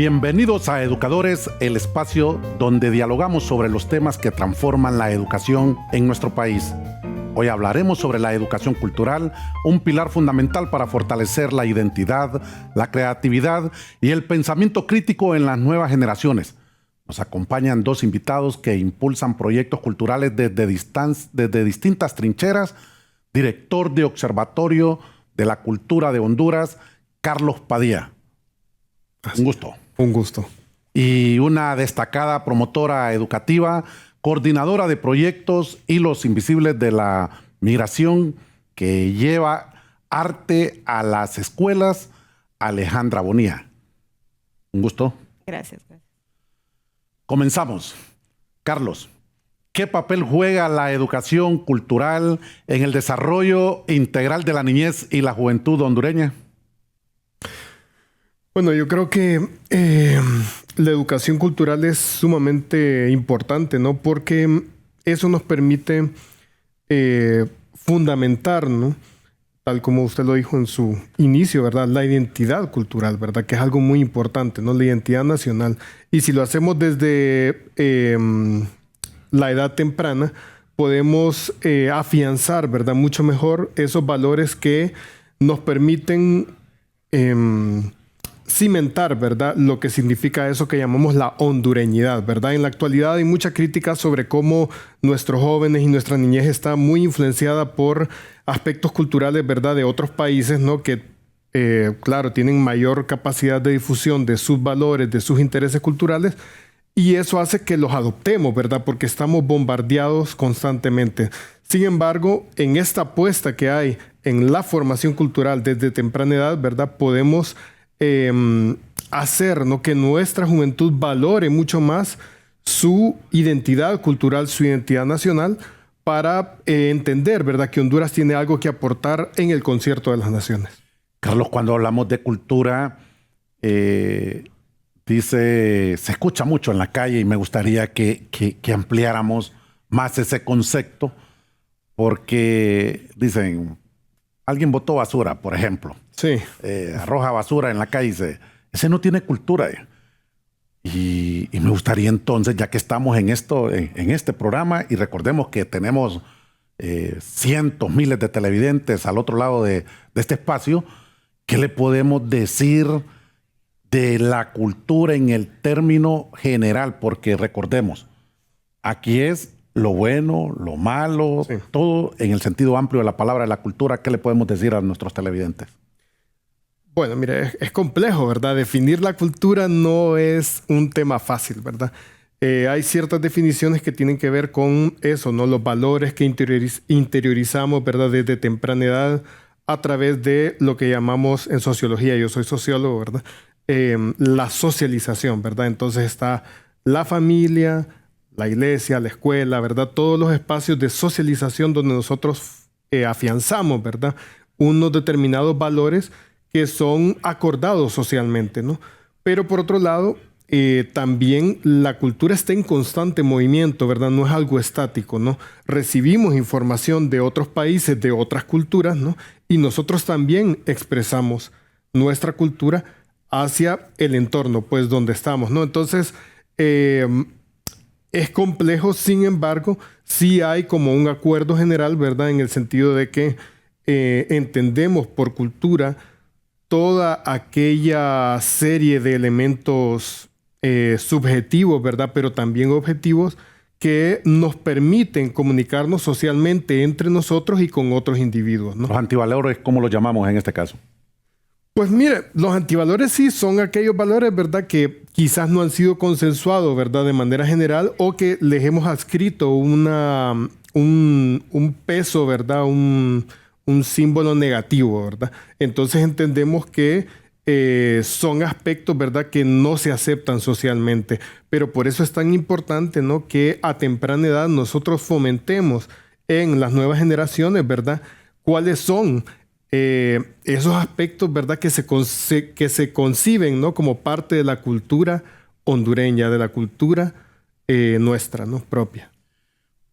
Bienvenidos a Educadores, el espacio donde dialogamos sobre los temas que transforman la educación en nuestro país. Hoy hablaremos sobre la educación cultural, un pilar fundamental para fortalecer la identidad, la creatividad y el pensamiento crítico en las nuevas generaciones. Nos acompañan dos invitados que impulsan proyectos culturales desde distintas trincheras. Director de Observatorio de la Cultura de Honduras, Carlos Padilla. Un gusto. Un gusto. Y una destacada promotora educativa, coordinadora de proyectos Hilos Invisibles de la Migración, que lleva arte a las escuelas, Alejandra Bonilla. Un gusto. Gracias. Comenzamos. Carlos, ¿qué papel juega la educación cultural en el desarrollo integral de la niñez y la juventud hondureña? Bueno, yo creo que la educación cultural es sumamente importante, ¿no? Porque eso nos permite fundamentar, ¿no? Tal como usted lo dijo en su inicio, ¿verdad? La identidad cultural, ¿verdad? Que es algo muy importante, ¿no? La identidad nacional. Y si lo hacemos desde la edad temprana, podemos afianzar, ¿verdad? Mucho mejor esos valores que nos permiten cimentar, ¿verdad? Lo que significa eso que llamamos la hondureñidad, ¿verdad? En la actualidad hay mucha crítica sobre cómo nuestros jóvenes y nuestra niñez está muy influenciada por aspectos culturales, ¿verdad? De otros países, ¿no? Que, claro, tienen mayor capacidad de difusión de sus valores, de sus intereses culturales, y eso hace que los adoptemos, ¿verdad? Porque estamos bombardeados constantemente. Sin embargo, en esta apuesta que hay en la formación cultural desde temprana edad, ¿verdad? Podemos hacer, ¿no? Que nuestra juventud valore mucho más su identidad cultural, su identidad nacional, para entender, ¿verdad? Que Honduras tiene algo que aportar en el concierto de las naciones. Carlos, cuando hablamos de cultura, se escucha mucho en la calle y me gustaría que ampliáramos más ese concepto, porque dicen, alguien botó basura, por ejemplo. Sí. Arroja basura en la calle y dice, ese no tiene cultura. Y me gustaría entonces, ya que estamos en este programa, y recordemos que tenemos cientos, miles de televidentes al otro lado de este espacio, ¿qué le podemos decir de la cultura en el término general? Porque recordemos, aquí es lo bueno, lo malo, sí, todo en el sentido amplio de la palabra de la cultura. ¿Qué le podemos decir a nuestros televidentes? Bueno, mire, es complejo, ¿verdad? Definir la cultura no es un tema fácil, ¿verdad? Hay ciertas definiciones que tienen que ver con eso, ¿no? Los valores que interiorizamos, ¿verdad? Desde temprana edad a través de lo que llamamos en sociología, yo soy sociólogo, ¿verdad? La socialización, ¿verdad? Entonces está la familia, la iglesia, la escuela, ¿verdad? Todos los espacios de socialización donde nosotros afianzamos, ¿verdad? Unos determinados valores que son acordados socialmente, ¿no? Pero por otro lado, también la cultura está en constante movimiento, ¿verdad? No es algo estático, ¿no? Recibimos información de otros países, de otras culturas, ¿no? Y nosotros también expresamos nuestra cultura hacia el entorno, pues, donde estamos, ¿no? Entonces, es complejo, sin embargo, sí hay como un acuerdo general, ¿verdad? En el sentido de que entendemos por cultura toda aquella serie de elementos subjetivos, ¿verdad? Pero también objetivos que nos permiten comunicarnos socialmente entre nosotros y con otros individuos, ¿no? Los antivalores, ¿cómo los llamamos en este caso? Pues mire, los antivalores sí son aquellos valores, ¿verdad? Que quizás no han sido consensuados, ¿verdad? De manera general, o que les hemos adscrito un peso, ¿verdad? Un símbolo negativo, ¿verdad? Entonces entendemos que son aspectos, ¿verdad? Que no se aceptan socialmente. Pero por eso es tan importante, ¿no? Que a temprana edad nosotros fomentemos en las nuevas generaciones, ¿verdad? ¿Cuáles son esos aspectos, ¿verdad? Que se conciben, ¿no? Como parte de la cultura hondureña, de la cultura nuestra, ¿no? Propia.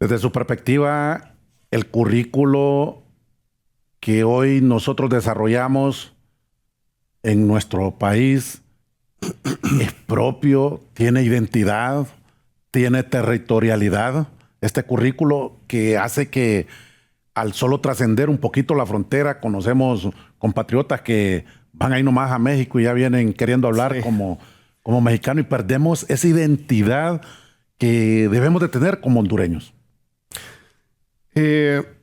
Desde su perspectiva, el currículo que hoy nosotros desarrollamos en nuestro país es propio, tiene identidad, tiene territorialidad. Este currículo que hace que al solo trascender un poquito la frontera, conocemos compatriotas que van ahí nomás a México y ya vienen queriendo hablar como mexicano y perdemos esa identidad que debemos de tener como hondureños.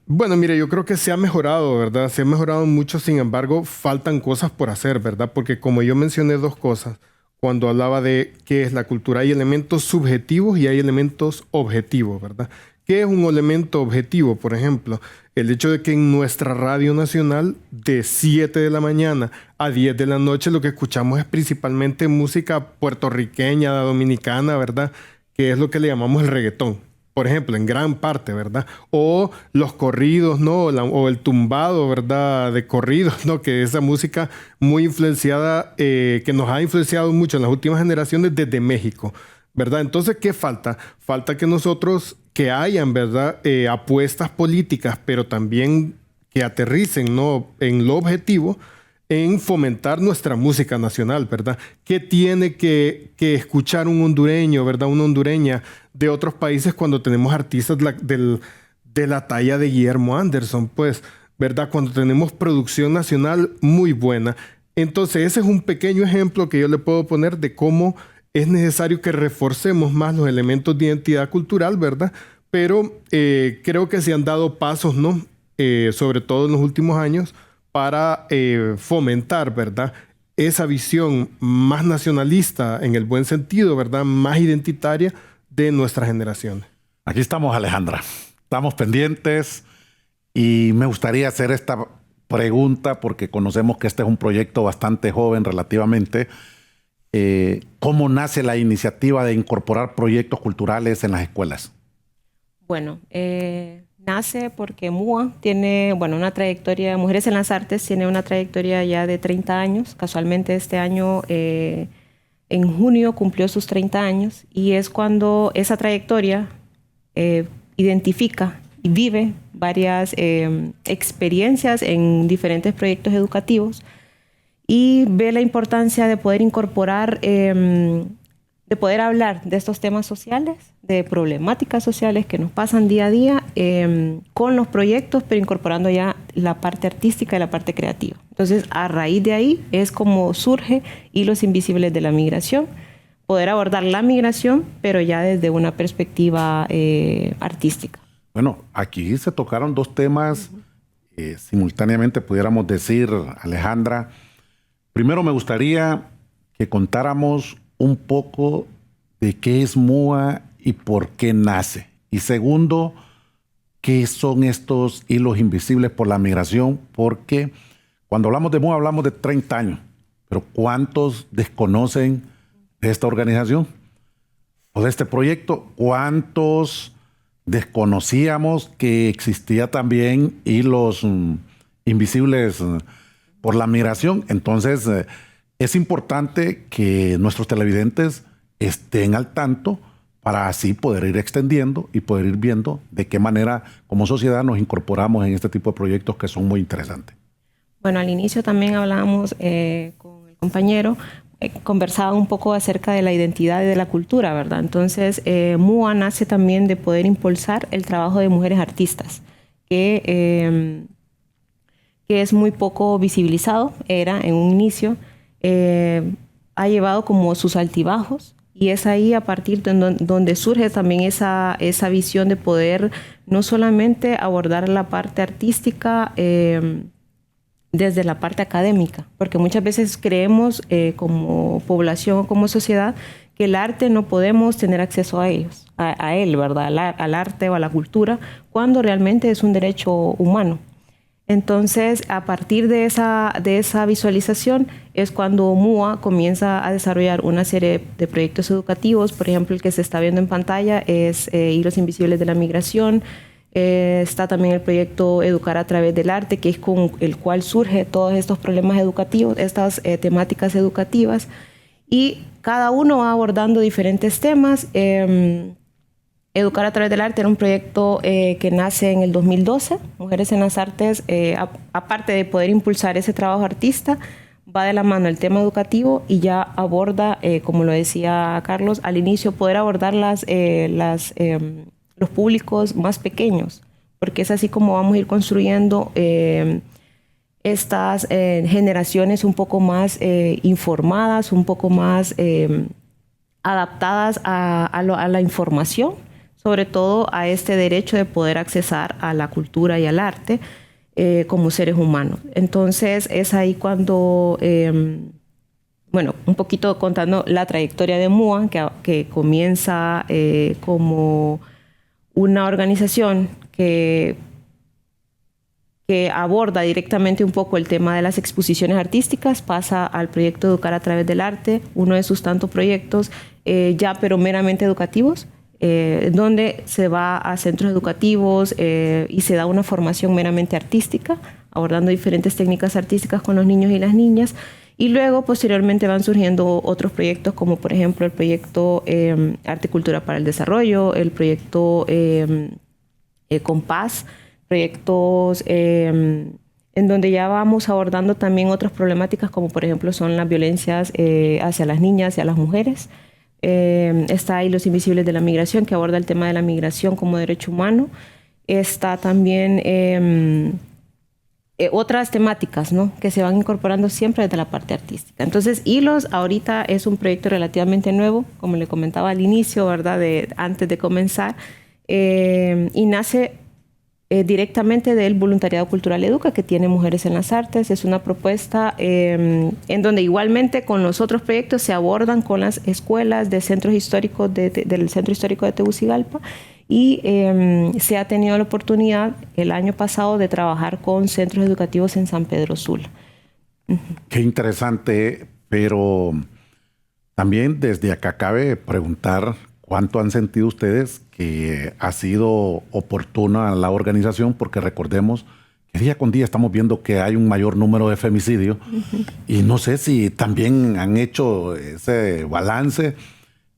Bueno, mire, yo creo que se ha mejorado, ¿verdad? Se ha mejorado mucho, sin embargo, faltan cosas por hacer, ¿verdad? Porque como yo mencioné dos cosas, cuando hablaba de qué es la cultura, hay elementos subjetivos y hay elementos objetivos, ¿verdad? ¿Qué es un elemento objetivo? Por ejemplo, el hecho de que en nuestra radio nacional, de 7 de la mañana a 10 de la noche, lo que escuchamos es principalmente música puertorriqueña, dominicana, ¿verdad? Que es lo que le llamamos el reggaetón. Por ejemplo, en gran parte, ¿verdad? O los corridos, ¿no? O el tumbado, ¿verdad? De corridos, ¿no? Que esa música muy influenciada, que nos ha influenciado mucho en las últimas generaciones desde México, ¿verdad? Entonces, ¿qué falta? Falta que nosotros, que hayan, ¿verdad? Apuestas políticas, pero también que aterricen, ¿no? En lo objetivo, en fomentar nuestra música nacional, ¿verdad? ¿Qué tiene que escuchar un hondureño, ¿verdad? Una hondureña de otros países cuando tenemos artistas de la talla de Guillermo Anderson, pues, ¿verdad? Cuando tenemos producción nacional muy buena. Entonces, ese es un pequeño ejemplo que yo le puedo poner de cómo es necesario que reforcemos más los elementos de identidad cultural, ¿verdad? Pero creo que se han dado pasos, ¿no? Sobre todo en los últimos años, para fomentar, ¿verdad? Esa visión más nacionalista en el buen sentido, ¿verdad? Más identitaria de nuestra generación. Aquí estamos, Alejandra. Estamos pendientes y me gustaría hacer esta pregunta porque conocemos que este es un proyecto bastante joven relativamente. ¿Cómo nace la iniciativa de incorporar proyectos culturales en las escuelas? Bueno, nace porque MUA tiene, una trayectoria, Mujeres en las Artes tiene una trayectoria ya de 30 años. Casualmente este año, en junio, cumplió sus 30 años y es cuando esa trayectoria identifica y vive varias experiencias en diferentes proyectos educativos y ve la importancia de poder incorporar, de poder hablar de estos temas sociales, de problemáticas sociales que nos pasan día a día con los proyectos, pero incorporando ya la parte artística y la parte creativa. Entonces, a raíz de ahí es como surge Hilos Invisibles de la Migración, poder abordar la migración, pero ya desde una perspectiva artística. Bueno, aquí se tocaron dos temas simultáneamente, pudiéramos decir, Alejandra. Primero me gustaría que contáramos un poco de qué es MUA y por qué nace. Y segundo, qué son estos hilos invisibles por la migración, porque cuando hablamos de MUA hablamos de 30 años, pero ¿cuántos desconocen de esta organización o de este proyecto? ¿Cuántos desconocíamos que existía también hilos invisibles por la migración? Entonces, es importante que nuestros televidentes estén al tanto para así poder ir extendiendo y poder ir viendo de qué manera como sociedad nos incorporamos en este tipo de proyectos que son muy interesantes. Bueno, al inicio también hablábamos con el compañero, conversaba un poco acerca de la identidad y de la cultura, ¿verdad? Entonces, MUA nace también de poder impulsar el trabajo de mujeres artistas, que es muy poco visibilizado, era en un inicio, ha llevado como sus altibajos y es ahí a partir de donde surge también esa visión de poder no solamente abordar la parte artística desde la parte académica, porque muchas veces creemos como población o como sociedad que el arte no podemos tener acceso a ellos, a él, ¿verdad? Al arte o a la cultura, cuando realmente es un derecho humano. Entonces, a partir de esa visualización es cuando MUA comienza a desarrollar una serie de proyectos educativos. Por ejemplo, el que se está viendo en pantalla es Hilos Invisibles de la Migración. Está también el proyecto Educar a través del arte, que es con el cual surgen todos estos problemas educativos, estas temáticas educativas. Y cada uno va abordando diferentes temas. Educar a través del arte era un proyecto que nace en el 2012. Mujeres en las Artes, aparte de poder impulsar ese trabajo artista, va de la mano el tema educativo y ya aborda, como lo decía Carlos al inicio, poder abordar los públicos más pequeños, porque es así como vamos a ir construyendo estas generaciones un poco más informadas, un poco más adaptadas a la información, sobre todo a este derecho de poder accesar a la cultura y al arte como seres humanos. Entonces es ahí cuando, bueno, un poquito contando la trayectoria de MUA, que comienza como una organización que aborda directamente un poco el tema de las exposiciones artísticas, pasa al proyecto Educar a través del arte, uno de sus tantos proyectos ya pero meramente educativos, donde se va a centros educativos y se da una formación meramente artística, abordando diferentes técnicas artísticas con los niños y las niñas. Y luego, posteriormente, van surgiendo otros proyectos, como por ejemplo el proyecto Arte y Cultura para el Desarrollo, el proyecto Compás, proyectos en donde ya vamos abordando también otras problemáticas, como por ejemplo son las violencias hacia las niñas y a las mujeres. Está ahí Los Invisibles de la Migración, que aborda el tema de la migración como derecho humano. Está también otras temáticas, ¿no?, que se van incorporando siempre desde la parte artística. Entonces, Hilos ahorita es un proyecto relativamente nuevo, como le comentaba al inicio, ¿verdad?, antes de comenzar, y nace directamente del Voluntariado Cultural Educa, que tiene Mujeres en las Artes. Es una propuesta en donde igualmente con los otros proyectos se abordan con las escuelas de centros históricos del Centro Histórico de Tegucigalpa, y se ha tenido la oportunidad el año pasado de trabajar con centros educativos en San Pedro Sula. Qué interesante, pero también desde acá cabe preguntar cuánto han sentido ustedes que ha sido oportuna la organización, porque recordemos que día con día estamos viendo que hay un mayor número de femicidios, y no sé si también han hecho ese balance.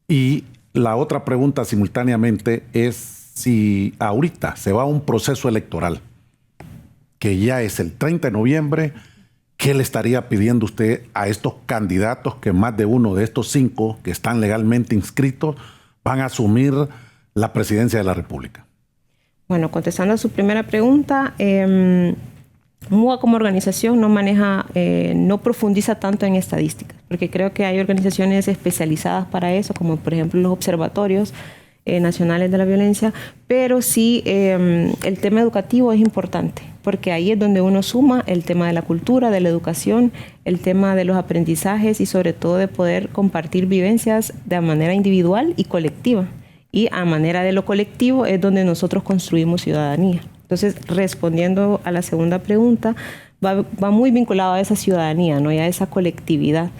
Y la otra pregunta simultáneamente es si ahorita se va a un proceso electoral, que ya es el 30 de noviembre, ¿qué le estaría pidiendo usted a estos candidatos, que más de uno de estos 5 que están legalmente inscritos van a asumir la presidencia de la República? Bueno, contestando a su primera pregunta, MUA como organización no maneja, no profundiza tanto en estadísticas, porque creo que hay organizaciones especializadas para eso, como por ejemplo los observatorios nacionales de la violencia, pero sí el tema educativo es importante, porque ahí es donde uno suma el tema de la cultura, de la educación, el tema de los aprendizajes y sobre todo de poder compartir vivencias de manera individual y colectiva. Y a manera de lo colectivo es donde nosotros construimos ciudadanía. Entonces, respondiendo a la segunda pregunta, va muy vinculado a esa ciudadanía, ¿no?, y a esa colectividad.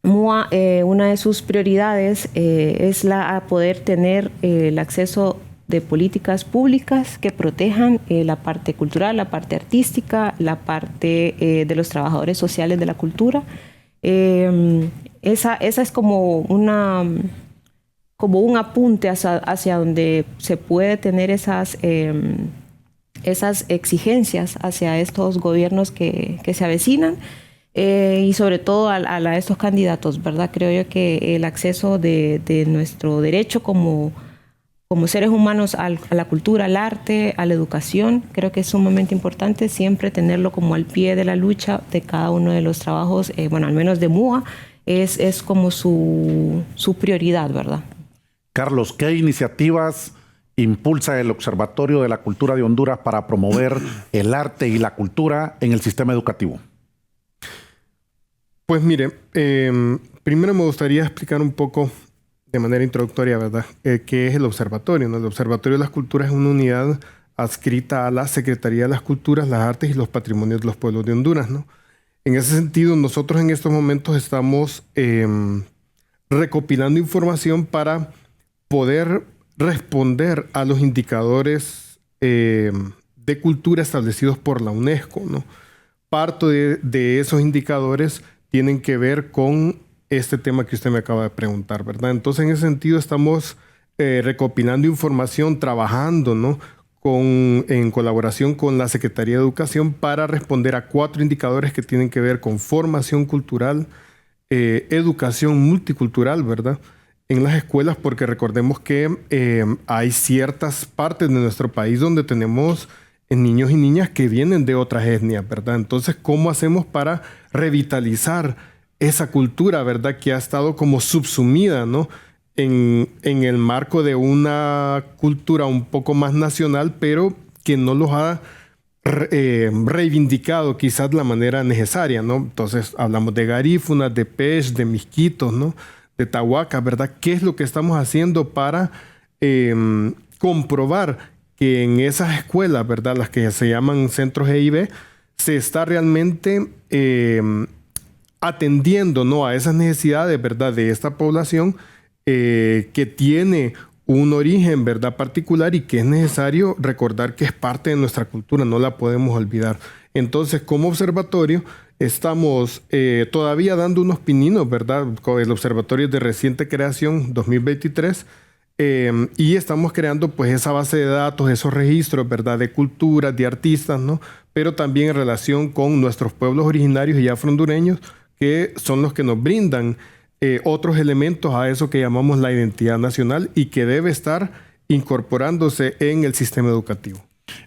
MUA, una de sus prioridades es a poder tener el acceso de políticas públicas que protejan la parte cultural, la parte artística, la parte de los trabajadores sociales de la cultura. Esa es como un apunte hacia donde se puede tener esas exigencias hacia estos gobiernos que se avecinan, y sobre todo a estos candidatos, ¿verdad? Creo yo que el acceso de nuestro derecho como seres humanos a la cultura, al arte, a la educación, creo que es sumamente importante siempre tenerlo como al pie de la lucha de cada uno de los trabajos, bueno, al menos de MUA, es como su prioridad, ¿verdad? Carlos, ¿qué iniciativas impulsa el Observatorio de la Cultura de Honduras para promover el arte y la cultura en el sistema educativo? Pues mire, primero me gustaría explicar un poco de manera introductoria, ¿verdad?, qué es el observatorio, ¿no? El Observatorio de las Culturas es una unidad adscrita a la Secretaría de las Culturas, las Artes y los Patrimonios de los Pueblos de Honduras, ¿no? En ese sentido, nosotros en estos momentos estamos recopilando información para poder responder a los indicadores de cultura establecidos por la UNESCO, ¿no? Parte de esos indicadores tienen que ver con este tema que usted me acaba de preguntar, ¿verdad? Entonces, en ese sentido, estamos recopilando información, trabajando, ¿no?, en colaboración con la Secretaría de Educación para responder a 4 indicadores que tienen que ver con formación cultural, educación multicultural, ¿verdad?, en las escuelas, porque recordemos que hay ciertas partes de nuestro país donde tenemos niños y niñas que vienen de otras etnias, ¿verdad? Entonces, ¿cómo hacemos para revitalizar esa cultura, ¿verdad?, que ha estado como subsumida, ¿no?, en el marco de una cultura un poco más nacional, pero que no los ha reivindicado quizás de la manera necesaria, ¿no? Entonces, hablamos de garífunas, de pech, de misquitos, ¿no?, de tahuacas, ¿verdad? ¿Qué es lo que estamos haciendo para comprobar que en esas escuelas, ¿verdad?, las que se llaman centros EIB, se está realmente atendiendo, ¿no?, a esas necesidades, ¿verdad?, de esta población que tiene un origen, ¿verdad?, particular, y que es necesario recordar que es parte de nuestra cultura, no la podemos olvidar. Entonces, como observatorio, estamos todavía dando unos pininos, ¿verdad?, con el Observatorio de Reciente Creación 2023, y estamos creando pues esa base de datos, esos registros, ¿verdad?, de culturas, de artistas, ¿no?, pero también en relación con nuestros pueblos originarios y afro-hondureños, que son los que nos brindan otros elementos a eso que llamamos la identidad nacional y que debe estar incorporándose en el sistema educativo.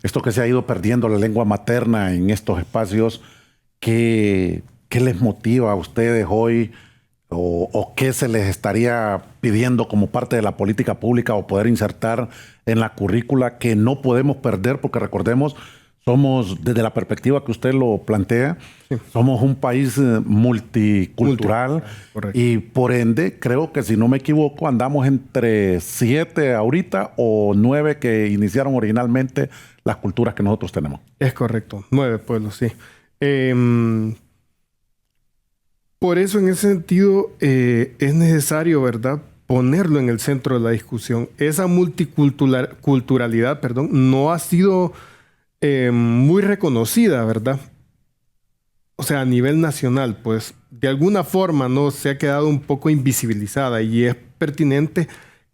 Esto que se ha ido perdiendo la lengua materna en estos espacios, ¿qué les motiva a ustedes hoy o qué se les estaría pidiendo como parte de la política pública o poder insertar en la currícula que no podemos perder? Porque recordemos, somos, desde la perspectiva que usted lo plantea, sí, somos un país multicultural y por ende, creo que si no me equivoco, andamos entre 7 ahorita o 9 que iniciaron originalmente las culturas que nosotros tenemos. Es correcto, 9 pueblos, sí. Por eso, en ese sentido, es necesario, ¿verdad?, ponerlo en el centro de la discusión. Esa multiculturalidad, no ha sido muy reconocida, ¿verdad? O sea, a nivel nacional, pues, de alguna forma, ¿no?, se ha quedado un poco invisibilizada y es pertinente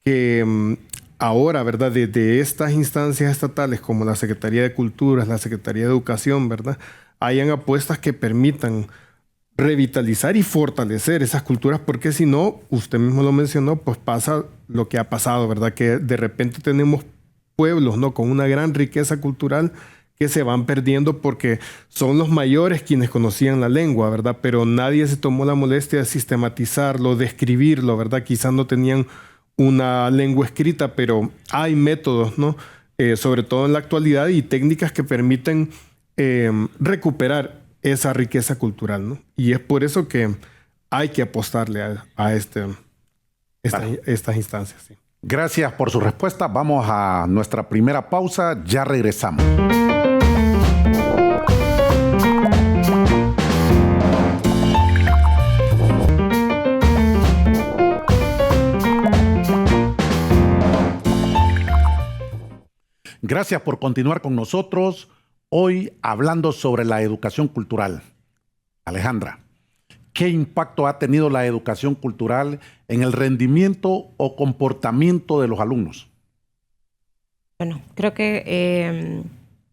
que ahora, ¿verdad?, desde estas instancias estatales como la Secretaría de Culturas, la Secretaría de Educación, ¿verdad?, hayan apuestas que permitan revitalizar y fortalecer esas culturas, porque si no, usted mismo lo mencionó, pues pasa lo que ha pasado, ¿verdad?, que de repente tenemos pueblos, ¿no?, con una gran riqueza cultural que se van perdiendo porque son los mayores quienes conocían la lengua, ¿verdad?, pero nadie se tomó la molestia de sistematizarlo, de escribirlo, ¿verdad? Quizás no tenían una lengua escrita, pero hay métodos, ¿no?, sobre todo en la actualidad, y técnicas que permiten recuperar esa riqueza cultural, ¿no? Y es por eso que hay que apostarle a estas instancias. Sí. Gracias por su respuesta. Vamos a nuestra primera pausa. Ya regresamos. Gracias por continuar con nosotros. Hoy hablando sobre la educación cultural. Alejandra, ¿qué impacto ha tenido la educación cultural en el rendimiento o comportamiento de los alumnos? Bueno, creo que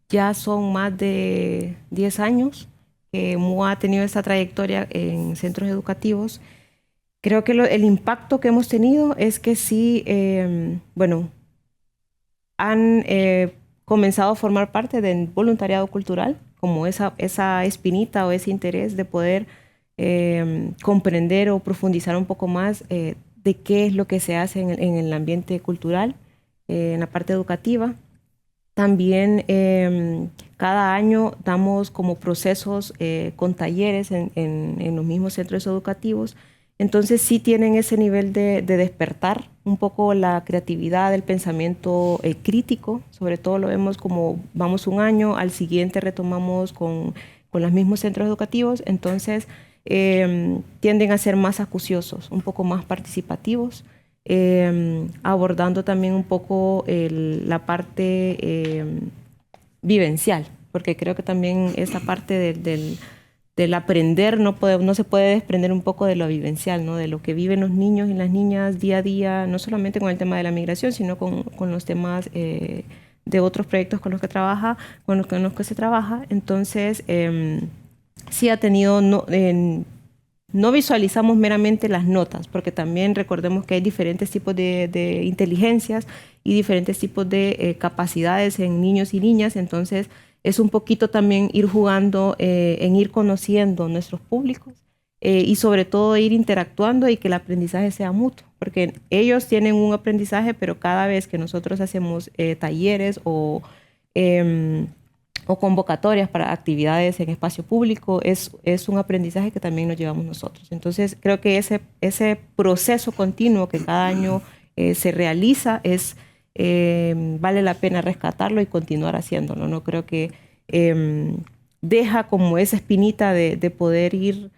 ya son más de 10 años que MUA ha tenido esta trayectoria en centros educativos. Creo que el impacto que hemos tenido es que sí, han comenzado a formar parte del voluntariado cultural, como esa espinita o ese interés de poder comprender o profundizar un poco más de qué es lo que se hace en el ambiente cultural, en la parte educativa. También cada año damos como procesos con talleres en los mismos centros educativos. Entonces sí tienen ese nivel de despertar un poco la creatividad, el pensamiento crítico. Sobre todo lo vemos como vamos un año, al siguiente retomamos con los mismos centros educativos. Entonces tienden a ser más acuciosos, un poco más participativos, abordando también un poco la parte vivencial, porque creo que también esa parte del aprender no se puede desprender un poco de lo vivencial, ¿no?, de lo que viven los niños y las niñas día a día, no solamente con el tema de la migración, sino con los temas de otros proyectos con los que se trabaja. Entonces, sí ha tenido, no visualizamos meramente las notas, porque también recordemos que hay diferentes tipos de inteligencias y diferentes tipos de capacidades en niños y niñas. Entonces, es un poquito también ir jugando en ir conociendo nuestros públicos y sobre todo ir interactuando y que el aprendizaje sea mutuo, porque ellos tienen un aprendizaje, pero cada vez que nosotros hacemos talleres o convocatorias para actividades en espacio público, es un aprendizaje que también nos llevamos nosotros. Entonces, creo que ese proceso continuo que cada año se realiza vale la pena rescatarlo y continuar haciéndolo, ¿no? Creo que deja como esa espinita de poder ir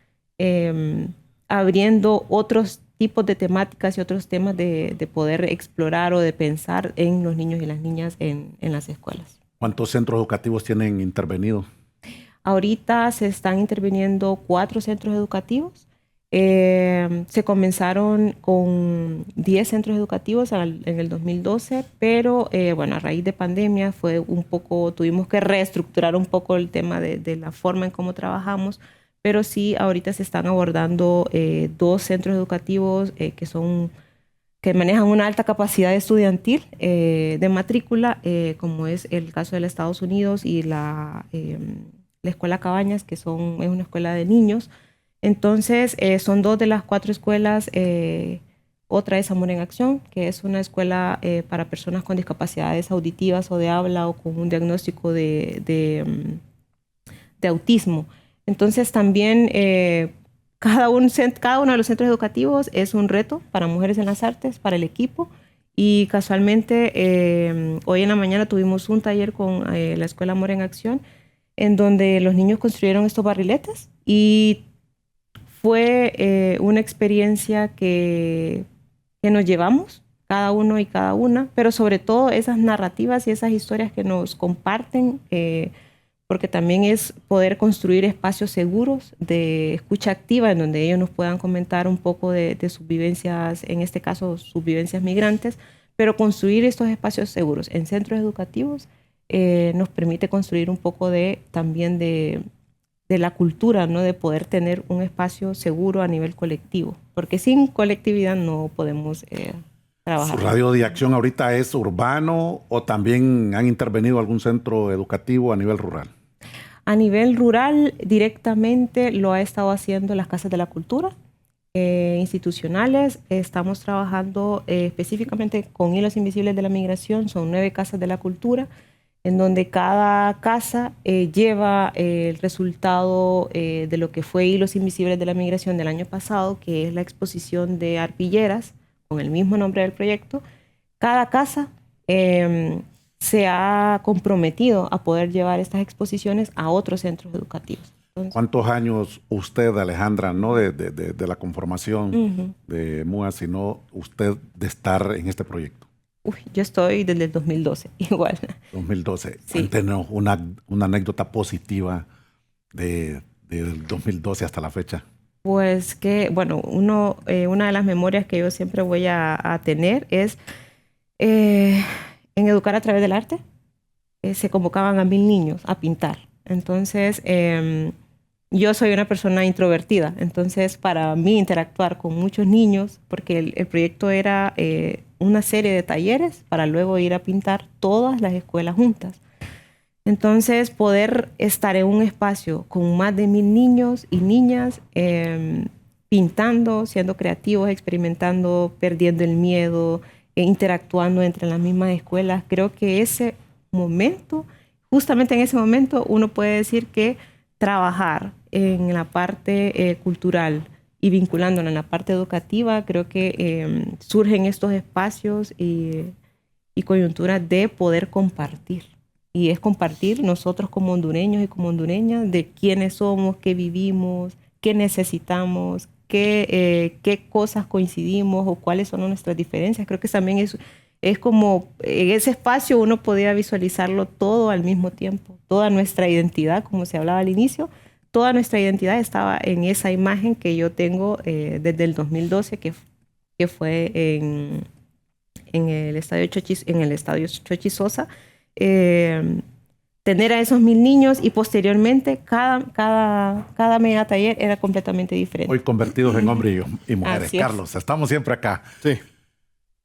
abriendo otros tipos de temáticas y otros temas de poder explorar o de pensar en los niños y las niñas en las escuelas. ¿Cuántos centros educativos tienen intervenido? Ahorita se están interviniendo 4 centros educativos. Se comenzaron con 10 centros educativos en el 2012, pero bueno, a raíz de pandemia tuvimos que reestructurar un poco el tema de la forma en cómo trabajamos, pero sí ahorita se están abordando 2 centros educativos que manejan una alta capacidad estudiantil de matrícula, como es el caso de los Estados Unidos y la Escuela Cabañas, que es una escuela de niños. Entonces, son 2 de las 4 escuelas. Otra es Amor en Acción, que es una escuela para personas con discapacidades auditivas o de habla o con un diagnóstico de autismo. Entonces, también cada uno de los centros educativos es un reto para Mujeres en las Artes, para el equipo. Y casualmente, hoy en la mañana tuvimos un taller con la Escuela Amor en Acción, en donde los niños construyeron estos barriletes y fue una experiencia que nos llevamos, cada uno y cada una, pero sobre todo esas narrativas y esas historias que nos comparten, porque también es poder construir espacios seguros de escucha activa en donde ellos nos puedan comentar un poco de sus vivencias, en este caso sus vivencias migrantes, pero construir estos espacios seguros en centros educativos nos permite construir un poco también de la cultura, ¿no? De poder tener un espacio seguro a nivel colectivo, porque sin colectividad no podemos trabajar. ¿Su radio de acción ahorita es urbano o también han intervenido algún centro educativo a nivel rural? A nivel rural, directamente lo ha estado haciendo las casas de la cultura institucionales. Estamos trabajando específicamente con Hilos Invisibles de la Migración. Son 9 casas de la cultura, en donde cada casa lleva el resultado de lo que fue Hilos Invisibles de la Migración del año pasado, que es la exposición de arpilleras, con el mismo nombre del proyecto. Cada casa se ha comprometido a poder llevar estas exposiciones a otros centros educativos. Entonces, ¿cuántos años usted, Alejandra, no de la conformación de MUA, sino usted de estar en este proyecto? Yo estoy desde el 2012, igual. 2012. Sí. Cuéntenos una anécdota positiva del 2012 hasta la fecha. Pues que, bueno, una de las memorias que yo siempre voy a tener es en Educar a través del arte. Se convocaban a 1000 niños a pintar. Entonces, yo soy una persona introvertida. Entonces, para mí interactuar con muchos niños, porque el proyecto era una serie de talleres para luego ir a pintar todas las escuelas juntas. Entonces, poder estar en un espacio con más de 1000 niños y niñas pintando, siendo creativos, experimentando, perdiendo el miedo, interactuando entre las mismas escuelas, creo que justamente en ese momento, uno puede decir que trabajar en la parte cultural y vinculándola en la parte educativa, creo que surgen estos espacios y coyunturas de poder compartir. Y es compartir nosotros como hondureños y como hondureñas de quiénes somos, qué vivimos, qué necesitamos, qué cosas coincidimos o cuáles son nuestras diferencias. Creo que también es como en ese espacio uno podía visualizarlo todo al mismo tiempo. Toda nuestra identidad, como se hablaba al inicio, toda nuestra identidad estaba en esa imagen que yo tengo desde el 2012, que fue en el estadio Chochi Sosa, tener a esos 1000 niños y posteriormente cada mega taller era completamente diferente. Hoy convertidos en hombres y mujeres. Así es. Carlos, estamos siempre acá. Sí.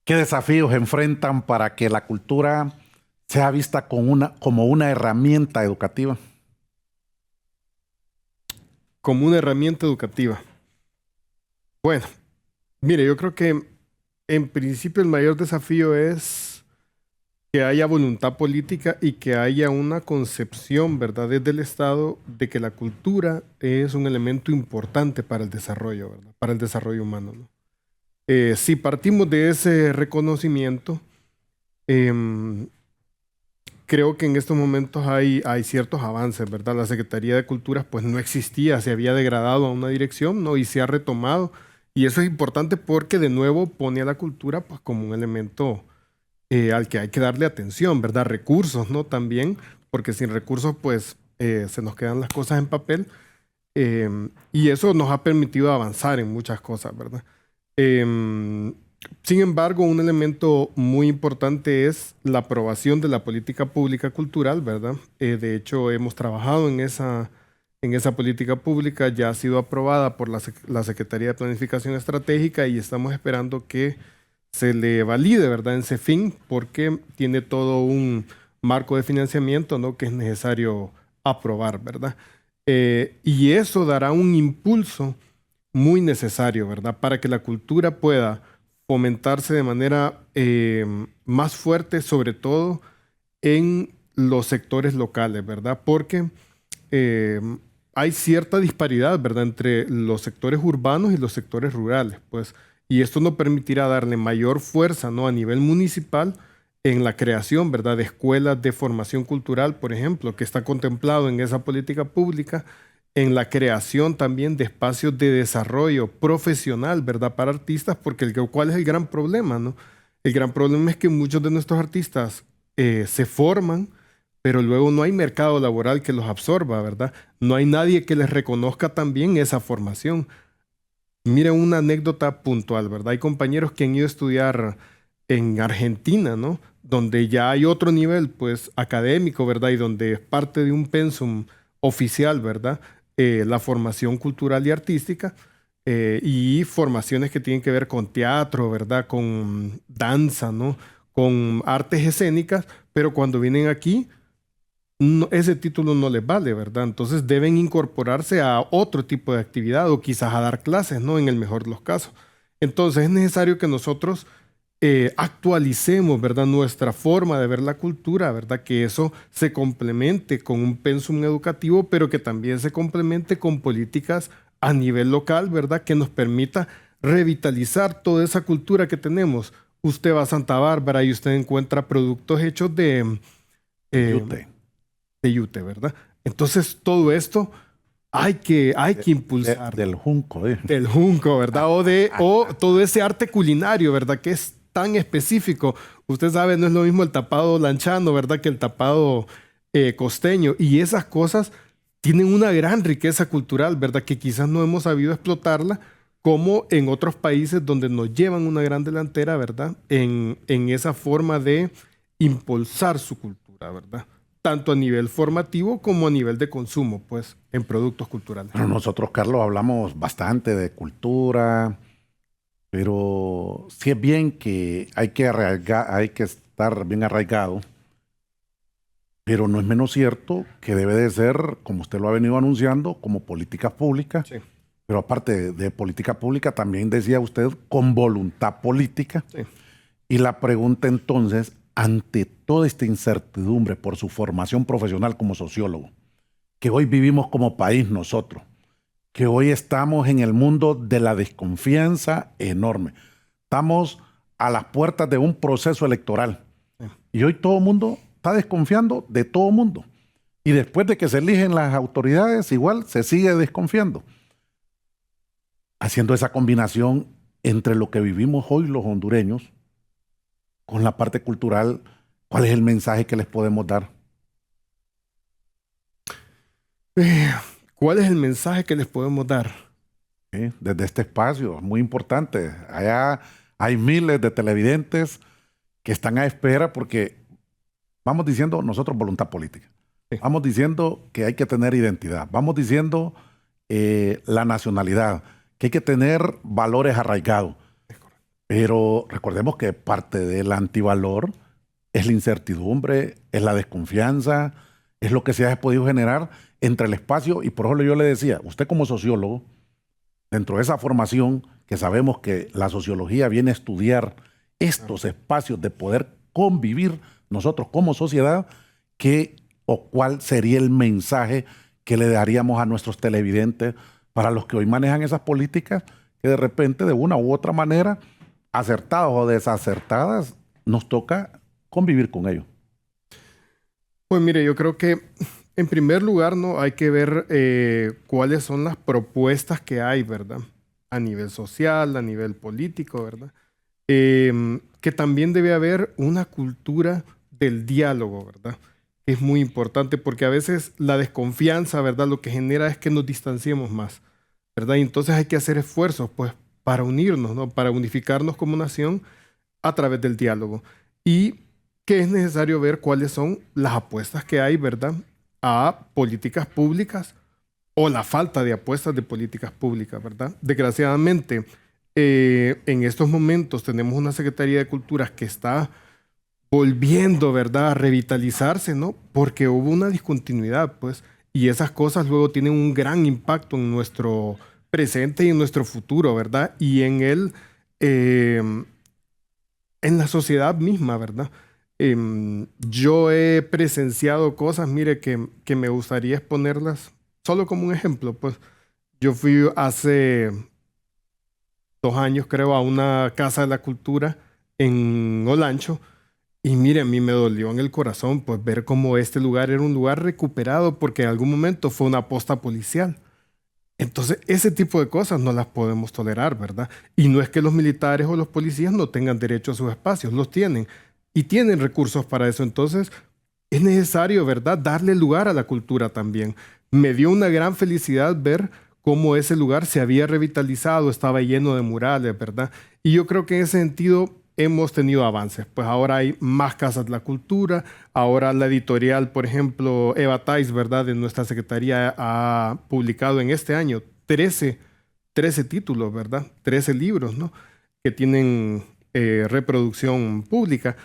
¿Qué desafíos enfrentan para que la cultura sea vista como una herramienta educativa? Como una herramienta educativa. Bueno, mire, yo creo que en principio el mayor desafío es que haya voluntad política y que haya una concepción, ¿verdad?, desde el Estado de que la cultura es un elemento importante para el desarrollo, ¿verdad?, para el desarrollo humano, ¿no? Si partimos de ese reconocimiento, creo que en estos momentos hay ciertos avances, ¿verdad? La Secretaría de Cultura pues no existía, se había degradado a una dirección, ¿no? Y se ha retomado. Y eso es importante porque de nuevo pone a la cultura pues como un elemento al que hay que darle atención, ¿verdad? Recursos, ¿no? También, porque sin recursos pues se nos quedan las cosas en papel. Y eso nos ha permitido avanzar en muchas cosas, ¿verdad? Sin embargo, un elemento muy importante es la aprobación de la política pública cultural, ¿verdad? De hecho, hemos trabajado en esa política pública, ya ha sido aprobada por la Secretaría de Planificación Estratégica y estamos esperando que se le valide, ¿verdad?, en CEFIN, porque tiene todo un marco de financiamiento, ¿no?, que es necesario aprobar, ¿verdad? Y eso dará un impulso muy necesario, ¿verdad?, para que la cultura pueda fomentarse de manera más fuerte, sobre todo en los sectores locales, ¿verdad? Porque hay cierta disparidad, ¿verdad?, entre los sectores urbanos y los sectores rurales, pues, y esto nos permitirá darle mayor fuerza, ¿no?, a nivel municipal en la creación, ¿verdad?, de escuelas de formación cultural, por ejemplo, que está contemplado en esa política pública, en la creación también de espacios de desarrollo profesional, ¿verdad?, para artistas, porque ¿cuál es el gran problema, no? El gran problema es que muchos de nuestros artistas se forman, pero luego no hay mercado laboral que los absorba, ¿verdad? No hay nadie que les reconozca también esa formación. Miren una anécdota puntual, ¿verdad? Hay compañeros que han ido a estudiar en Argentina, ¿no?, donde ya hay otro nivel, pues, académico, ¿verdad?, y donde es parte de un pensum oficial, ¿verdad?, la formación cultural y artística, y formaciones que tienen que ver con teatro, ¿verdad?, con danza, ¿no?, con artes escénicas, pero cuando vienen aquí, ese título no les vale, ¿verdad? Entonces deben incorporarse a otro tipo de actividad o quizás a dar clases, ¿no?, en el mejor de los casos. Entonces es necesario que nosotros actualicemos, ¿verdad?, nuestra forma de ver la cultura, ¿verdad?, que eso se complemente con un pensum educativo, pero que también se complemente con políticas a nivel local, ¿verdad?, que nos permita revitalizar toda esa cultura que tenemos. Usted va a Santa Bárbara y usted encuentra productos hechos de yute, ¿verdad? Entonces todo esto hay que impulsar. Del junco. Del junco, ¿verdad? O todo ese arte culinario, ¿verdad?, que es tan específico. Usted sabe, no es lo mismo el tapado lanchano, ¿verdad?, que el tapado costeño. Y esas cosas tienen una gran riqueza cultural, ¿verdad?, que quizás no hemos sabido explotarla como en otros países donde nos llevan una gran delantera, ¿verdad?, en esa forma de impulsar su cultura, ¿verdad?, tanto a nivel formativo como a nivel de consumo, pues, en productos culturales. Bueno, nosotros, Carlos, hablamos bastante de cultura, pero sí es bien que hay que estar bien arraigado, pero no es menos cierto que debe de ser, como usted lo ha venido anunciando, como políticas públicas, Sí. pero aparte de política pública, también decía usted, con voluntad política. Sí. Y la pregunta entonces, ante toda esta incertidumbre por su formación profesional como sociólogo, que hoy vivimos como país nosotros, que hoy estamos en el mundo de la desconfianza enorme. Estamos a las puertas de un proceso electoral. Y hoy todo el mundo está desconfiando de todo el mundo. Y después de que se eligen las autoridades, igual se sigue desconfiando. Haciendo esa combinación entre lo que vivimos hoy los hondureños con la parte cultural, ¿cuál es el mensaje que les podemos dar? ¿Cuál es el mensaje que les podemos dar? ¿Sí? Desde este espacio, muy importante. Allá hay miles de televidentes que están a espera porque vamos diciendo nosotros voluntad política. Sí. Vamos diciendo que hay que tener identidad. Vamos diciendo la nacionalidad, que hay que tener valores arraigados. Pero recordemos que parte del antivalor es la incertidumbre, es la desconfianza, es lo que se ha podido generar entre el espacio. Y por ejemplo yo le decía, usted como sociólogo, dentro de esa formación que sabemos que la sociología viene a estudiar estos espacios de poder convivir nosotros como sociedad, ¿qué o cuál sería el mensaje que le daríamos a nuestros televidentes para los que hoy manejan esas políticas que de repente de una u otra manera, acertadas o desacertadas, nos toca convivir con ellos? Pues mire, yo creo que en primer lugar, ¿no? Hay que ver cuáles son las propuestas que hay, ¿verdad? A nivel social, a nivel político, ¿verdad? Que también debe haber una cultura del diálogo, ¿verdad? Es muy importante porque a veces la desconfianza, ¿verdad? Lo que genera es que nos distanciemos más, ¿verdad? Y entonces hay que hacer esfuerzos, pues, para unirnos, ¿no? Para unificarnos como nación a través del diálogo. Y que es necesario ver cuáles son las apuestas que hay, ¿verdad? A políticas públicas o la falta de apuestas de políticas públicas, ¿verdad? Desgraciadamente, en estos momentos tenemos una Secretaría de Cultura que está volviendo, ¿verdad?, a revitalizarse, ¿no? Porque hubo una discontinuidad, pues, y esas cosas luego tienen un gran impacto en nuestro presente y en nuestro futuro, ¿verdad? Y en la sociedad misma, ¿verdad? Yo he presenciado cosas, mire, que me gustaría exponerlas solo como un ejemplo, pues. Yo fui hace 2 años, creo, a una casa de la cultura en Olancho. Y mire, a mí me dolió en el corazón pues ver cómo este lugar era un lugar recuperado porque en algún momento fue una posta policial. Entonces, ese tipo de cosas no las podemos tolerar, ¿verdad? Y no es que los militares o los policías no tengan derecho a sus espacios, los tienen y tienen recursos para eso. Entonces, es necesario, ¿verdad?, darle lugar a la cultura también. Me dio una gran felicidad ver cómo ese lugar se había revitalizado, estaba lleno de murales, ¿verdad? Y yo creo que en ese sentido hemos tenido avances. Pues ahora hay más casas de la cultura. Ahora la editorial, por ejemplo, Eva Tais, ¿verdad?, de nuestra secretaría ha publicado en este año 13 títulos, ¿verdad? 13 libros, ¿no?, que tienen reproducción pública.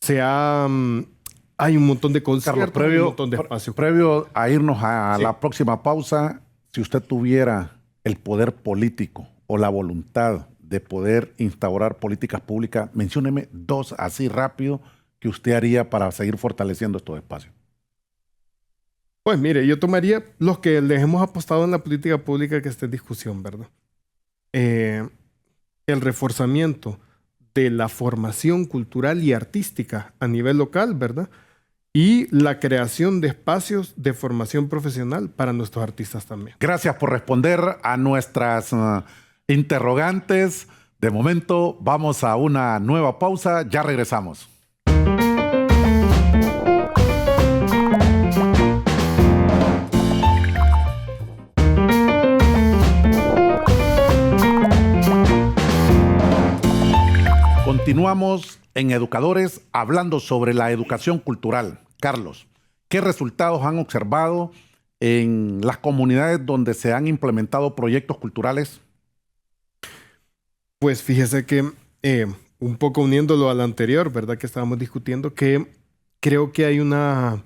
Hay un montón de conciertos, Carlos, hay un montón de espacios. Previo a irnos a Sí. la próxima pausa, si usted tuviera el poder político o la voluntad de poder instaurar políticas públicas, mencióneme 2 así rápido que usted haría para seguir fortaleciendo estos espacios. Pues mire, yo tomaría los que les hemos apostado en la política pública que esté en discusión, ¿verdad? El reforzamiento de la formación cultural y artística a nivel local, ¿verdad? Y la creación de espacios de formación profesional para nuestros artistas también. Gracias por responder a nuestras interrogantes. De momento vamos a una nueva pausa, ya regresamos. Continuamos en Educadores hablando sobre la educación cultural. Carlos, ¿qué resultados han observado en las comunidades donde se han implementado proyectos culturales? Pues fíjese que un poco uniéndolo al anterior, ¿verdad?, que estábamos discutiendo, que creo que hay una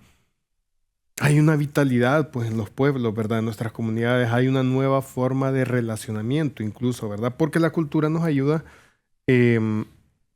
vitalidad pues en los pueblos, ¿verdad?, en nuestras comunidades. Hay una nueva forma de relacionamiento incluso, ¿verdad? Porque la cultura nos ayuda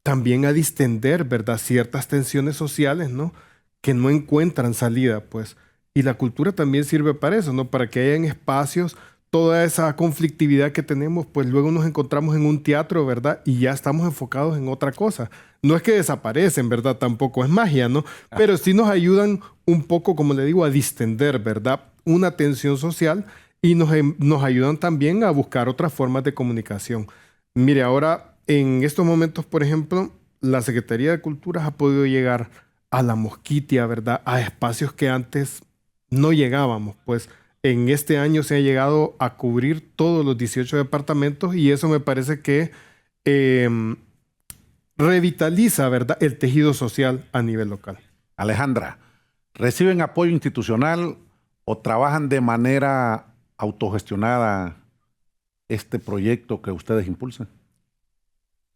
también a distender, ¿verdad?, ciertas tensiones sociales, ¿no?, que no encuentran salida, pues. Y la cultura también sirve para eso, ¿no?, para que hayan espacios. Toda esa conflictividad que tenemos, pues luego nos encontramos en un teatro, ¿verdad? Y ya estamos enfocados en otra cosa. No es que desaparecen, ¿verdad? Tampoco es magia, ¿no? Pero sí nos ayudan un poco, como le digo, a distender, ¿verdad?, una tensión social y nos ayudan también a buscar otras formas de comunicación. Mire, ahora, en estos momentos, por ejemplo, la Secretaría de Cultura ha podido llegar a la Mosquitia, ¿verdad?, a espacios que antes no llegábamos, pues. En este año se ha llegado a cubrir todos los 18 departamentos y eso me parece que revitaliza, ¿verdad?, el tejido social a nivel local. Alejandra, ¿reciben apoyo institucional o trabajan de manera autogestionada este proyecto que ustedes impulsan?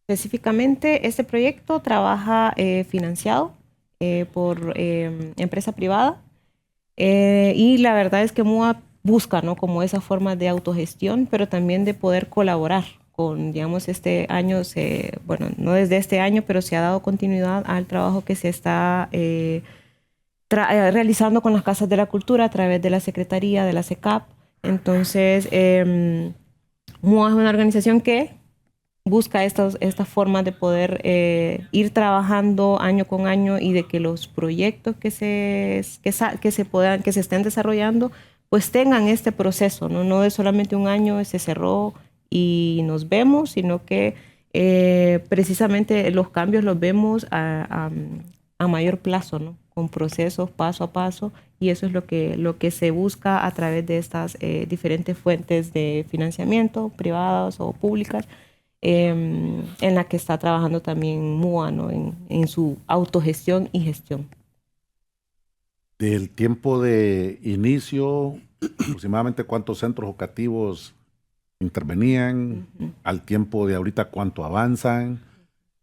Específicamente, este proyecto trabaja financiado por empresa privada y la verdad es que MUA busca, ¿no?, como esa forma de autogestión, pero también de poder colaborar con, digamos, este año, bueno, no desde este año, pero se ha dado continuidad al trabajo que se está realizando con las Casas de la Cultura a través de la Secretaría, de la SECAP. Entonces, MUA es una organización que busca estas formas de poder ir trabajando año con año y de que los proyectos que se estén desarrollando pues tengan este proceso, ¿no? No es solamente un año, se cerró y nos vemos, sino que precisamente los cambios los vemos a mayor plazo, ¿no? Con procesos paso a paso, y eso es lo que se busca a través de estas diferentes fuentes de financiamiento, privadas o públicas, en la que está trabajando también MUA, ¿no?, en su autogestión y gestión. Del tiempo de inicio, aproximadamente cuántos centros educativos intervenían, al tiempo de ahorita cuánto avanzan,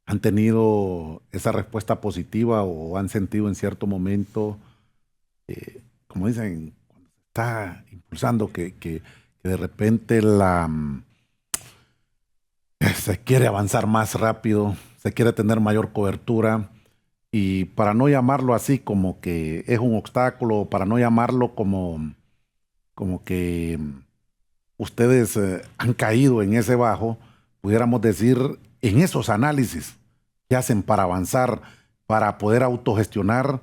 ¿han tenido esa respuesta positiva o han sentido en cierto momento, como dicen, cuando se está impulsando, que de repente se quiere avanzar más rápido, se quiere tener mayor cobertura, y para no llamarlo así como que es un obstáculo, para no llamarlo como que ustedes han caído en ese bajo, pudiéramos decir, en esos análisis que hacen para avanzar, para poder autogestionar,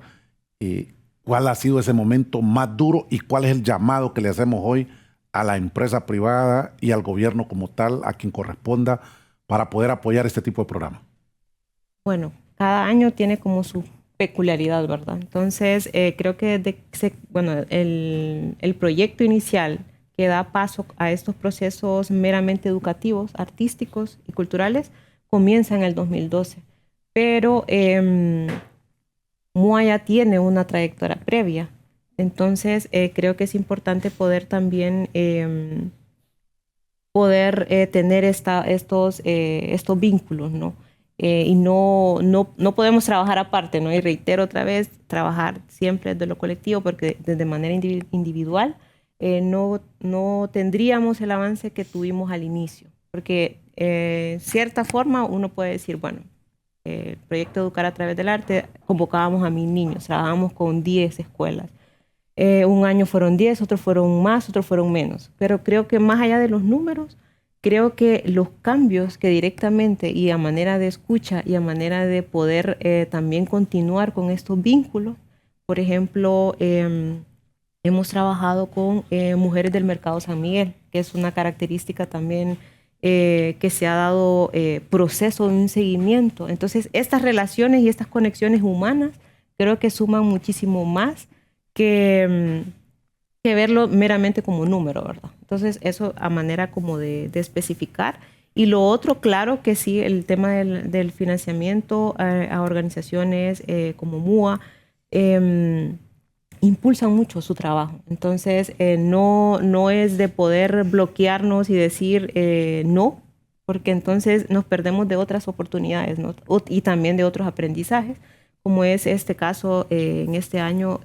¿cuál ha sido ese momento más duro y cuál es el llamado que le hacemos hoy a la empresa privada y al gobierno como tal, a quien corresponda, para poder apoyar este tipo de programa? Bueno, cada año tiene como su peculiaridad, ¿verdad? Entonces, creo que el proyecto inicial que da paso a estos procesos meramente educativos, artísticos y culturales, comienza en el 2012. Pero MUA ya tiene una trayectoria previa. Entonces, creo que es importante poder también tener estos vínculos, ¿no? Y no podemos trabajar aparte, ¿no? Y reitero otra vez, trabajar siempre desde lo colectivo, porque desde manera individual no tendríamos el avance que tuvimos al inicio. Porque cierta forma uno puede decir, bueno, el proyecto Educar a través del arte, convocábamos a 1000 niños, trabajábamos con 10 escuelas. Un año fueron 10, otros fueron más, otros fueron menos. Pero creo que más allá de los números, creo que los cambios que directamente y a manera de escucha y a manera de poder también continuar con estos vínculos, por ejemplo, hemos trabajado con mujeres del Mercado San Miguel, que es una característica también que se ha dado proceso de un seguimiento. Entonces, estas relaciones y estas conexiones humanas creo que suman muchísimo más que verlo meramente como número, ¿verdad? Entonces, eso a manera como de especificar. Y lo otro, claro que sí, el tema del financiamiento a organizaciones como MUA impulsan mucho su trabajo. Entonces, no es de poder bloquearnos y decir no, porque entonces nos perdemos de otras oportunidades, ¿no? Y también de otros aprendizajes, como es este caso en este año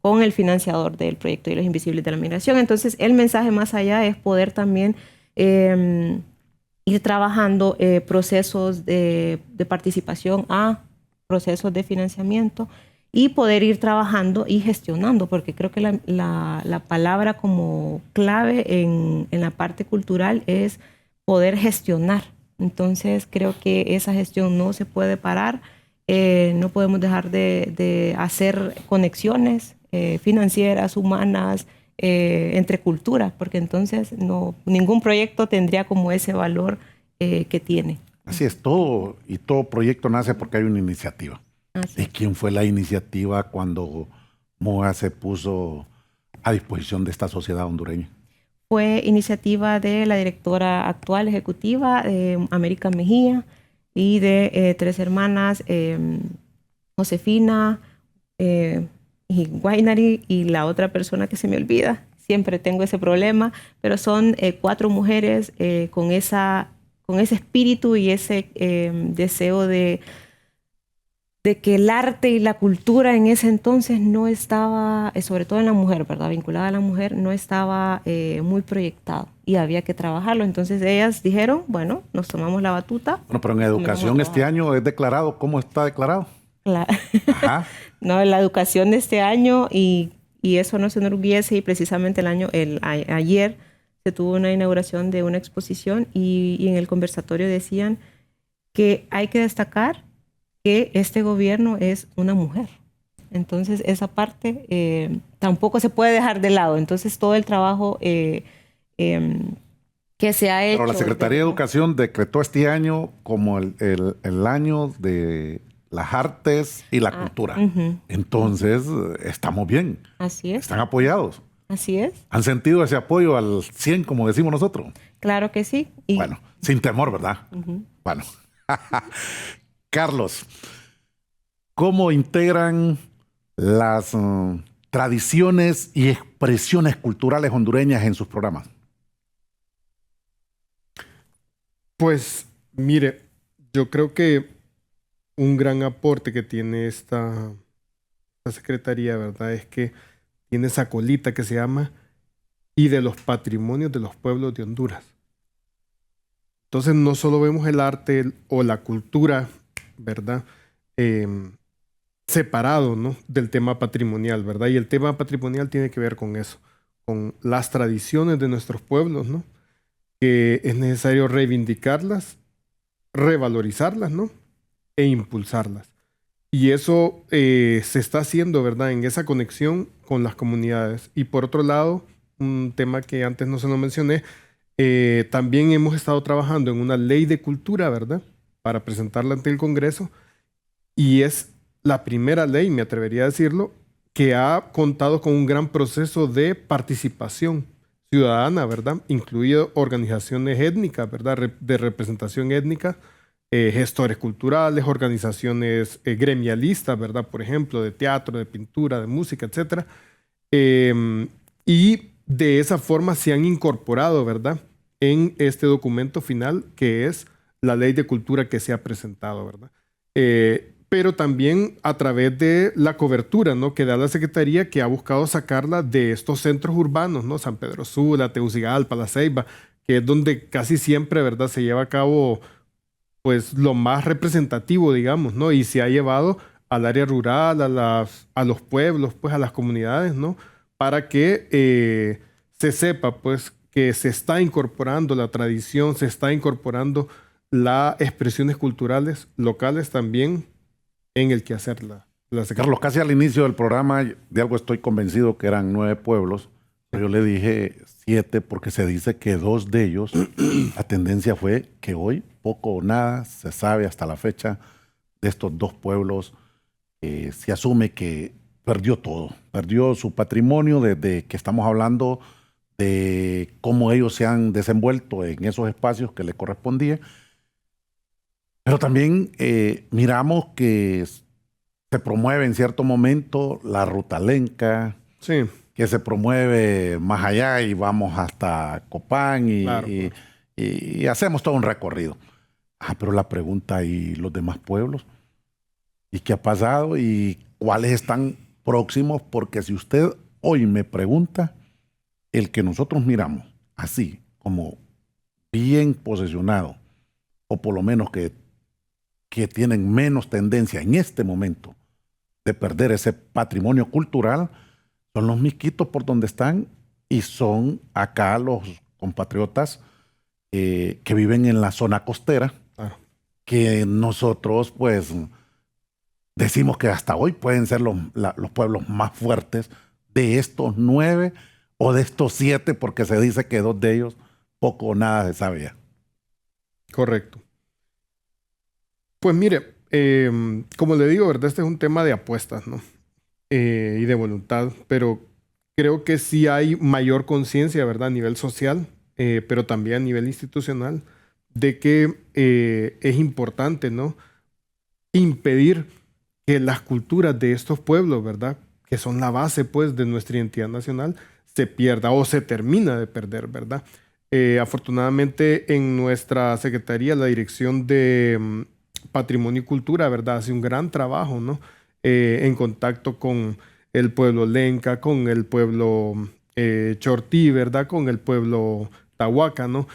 con el financiador del proyecto Hilos Invisibles de la Migración. Entonces, el mensaje más allá es poder también ir trabajando procesos de participación a procesos de financiamiento y poder ir trabajando y gestionando, porque creo que la palabra como clave en la parte cultural es poder gestionar. Entonces, creo que esa gestión no se puede parar. No podemos dejar de hacer conexiones financieras, humanas, entre culturas, porque entonces ningún proyecto tendría como ese valor que tiene. Así es, todo proyecto nace porque hay una iniciativa. ¿De quién fue la iniciativa cuando MUA se puso a disposición de esta sociedad hondureña? Fue iniciativa de la directora actual ejecutiva, América Mejía, y de 3 hermanas, Josefina, y Guaynari y la otra persona que se me olvida. Siempre tengo ese problema, pero son 4 mujeres con ese espíritu y ese deseo de que el arte y la cultura en ese entonces no estaba, sobre todo en la mujer, ¿verdad? Vinculada a la mujer, no estaba muy proyectado y había que trabajarlo. Entonces ellas dijeron, bueno, nos tomamos la batuta. Bueno, pero en educación este año es declarado. ¿Cómo está declarado? Ajá. No, la educación de este año y eso nos enorgullece, y precisamente ayer se tuvo una inauguración de una exposición y en el conversatorio decían que hay que destacar que este gobierno es una mujer. Entonces esa parte tampoco se puede dejar de lado. Entonces todo el trabajo que se ha hecho... Pero la Secretaría de Educación decretó este año como el año de las artes y la cultura. Entonces, estamos bien. Así es. Están apoyados. Así es. ¿Han sentido ese apoyo al 100, como decimos nosotros? Claro que sí. Bueno, sin temor, ¿verdad? Bueno. Carlos, ¿cómo integran las tradiciones y expresiones culturales hondureñas en sus programas? Pues, mire, yo creo que un gran aporte que tiene esta secretaría, ¿verdad? Es que tiene esa colita que se llama y de los patrimonios de los pueblos de Honduras. Entonces no solo vemos el arte o la cultura, ¿verdad? Separado, ¿no? Del tema patrimonial, ¿verdad? Y el tema patrimonial tiene que ver con eso, con las tradiciones de nuestros pueblos, ¿no? Que es necesario reivindicarlas, revalorizarlas, ¿no? E impulsarlas. Y eso se está haciendo, ¿verdad? En esa conexión con las comunidades. Y por otro lado, un tema que antes no se lo mencioné, también hemos estado trabajando en una ley de cultura, ¿verdad? Para presentarla ante el Congreso. Y es la primera ley, me atrevería a decirlo, que ha contado con un gran proceso de participación ciudadana, ¿verdad? Incluido organizaciones étnicas, ¿verdad? De representación étnica, gestores culturales, organizaciones gremialistas, ¿verdad? Por ejemplo, de teatro, de pintura, de música, etc. Y de esa forma se han incorporado, ¿verdad? En este documento final, que es la ley de cultura que se ha presentado, ¿verdad? Pero también a través de la cobertura, ¿no? Que da la Secretaría, que ha buscado sacarla de estos centros urbanos, ¿no? San Pedro Sula, Tegucigalpa, La Ceiba, que es donde casi siempre, ¿verdad? Se lleva a cabo pues lo más representativo, digamos, ¿no? Y se ha llevado al área rural, a los pueblos, pues a las comunidades, ¿no? Para que se sepa, pues, que se está incorporando la tradición, se está incorporando las expresiones culturales locales también en el quehacer la Secretaría. Carlos, casi al inicio del programa, de algo estoy convencido que eran 9 pueblos. Yo le dije 7 porque se dice que 2 de ellos, la tendencia fue que hoy poco o nada se sabe hasta la fecha de estos 2 pueblos. Se asume que perdió todo, perdió su patrimonio desde que estamos hablando de cómo ellos se han desenvuelto en esos espacios que les correspondía. Pero también miramos que se promueve en cierto momento la ruta lenca, sí, que se promueve más allá y vamos hasta Copán y hacemos todo un recorrido. Pero la pregunta, ¿y los demás pueblos? ¿Y qué ha pasado? ¿Y cuáles están próximos? Porque si usted hoy me pregunta, el que nosotros miramos así, como bien posesionado, o por lo menos que tienen menos tendencia en este momento de perder ese patrimonio cultural, son los miquitos por donde están, y son acá los compatriotas que viven en la zona costera, que nosotros pues decimos que hasta hoy pueden ser los pueblos más fuertes de estos 9 o de estos 7, porque se dice que 2 de ellos poco o nada se sabía. Correcto. Pues mire, como le digo, ¿verdad? Este es un tema de apuestas, ¿no? Y de voluntad, pero creo que sí hay mayor conciencia, ¿verdad? A nivel social, pero también a nivel institucional, de que es importante, ¿no? Impedir que las culturas de estos pueblos, ¿verdad?, que son la base, pues, de nuestra identidad nacional, se pierda o se termina de perder, ¿verdad? Afortunadamente, en nuestra Secretaría, la Dirección de Patrimonio y Cultura, ¿verdad?, hace un gran trabajo, ¿no? En contacto con el pueblo Lenca, con el pueblo Chortí, ¿verdad?, con el pueblo Tahuaca, ¿no?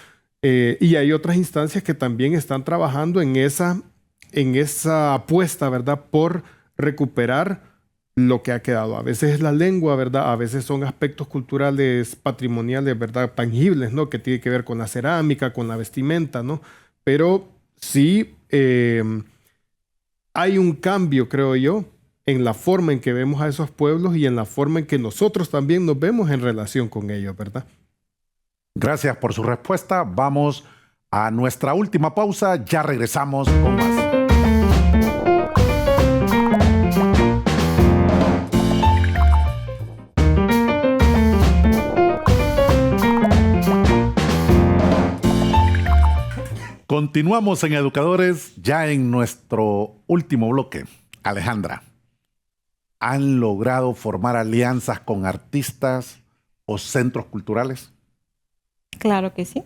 Y hay otras instancias que también están trabajando en esa apuesta, ¿verdad?, por recuperar lo que ha quedado. A veces es la lengua, ¿verdad? A veces son aspectos culturales, patrimoniales, ¿verdad?, tangibles, ¿no?, que tiene que ver con la cerámica, con la vestimenta, ¿no? Pero sí hay un cambio, creo yo, en la forma en que vemos a esos pueblos y en la forma en que nosotros también nos vemos en relación con ellos, ¿verdad? Gracias por su respuesta. Vamos a nuestra última pausa. Ya regresamos con más. Continuamos en Educadores, ya en nuestro último bloque. Alejandra, ¿han logrado formar alianzas con artistas o centros culturales? Claro que sí.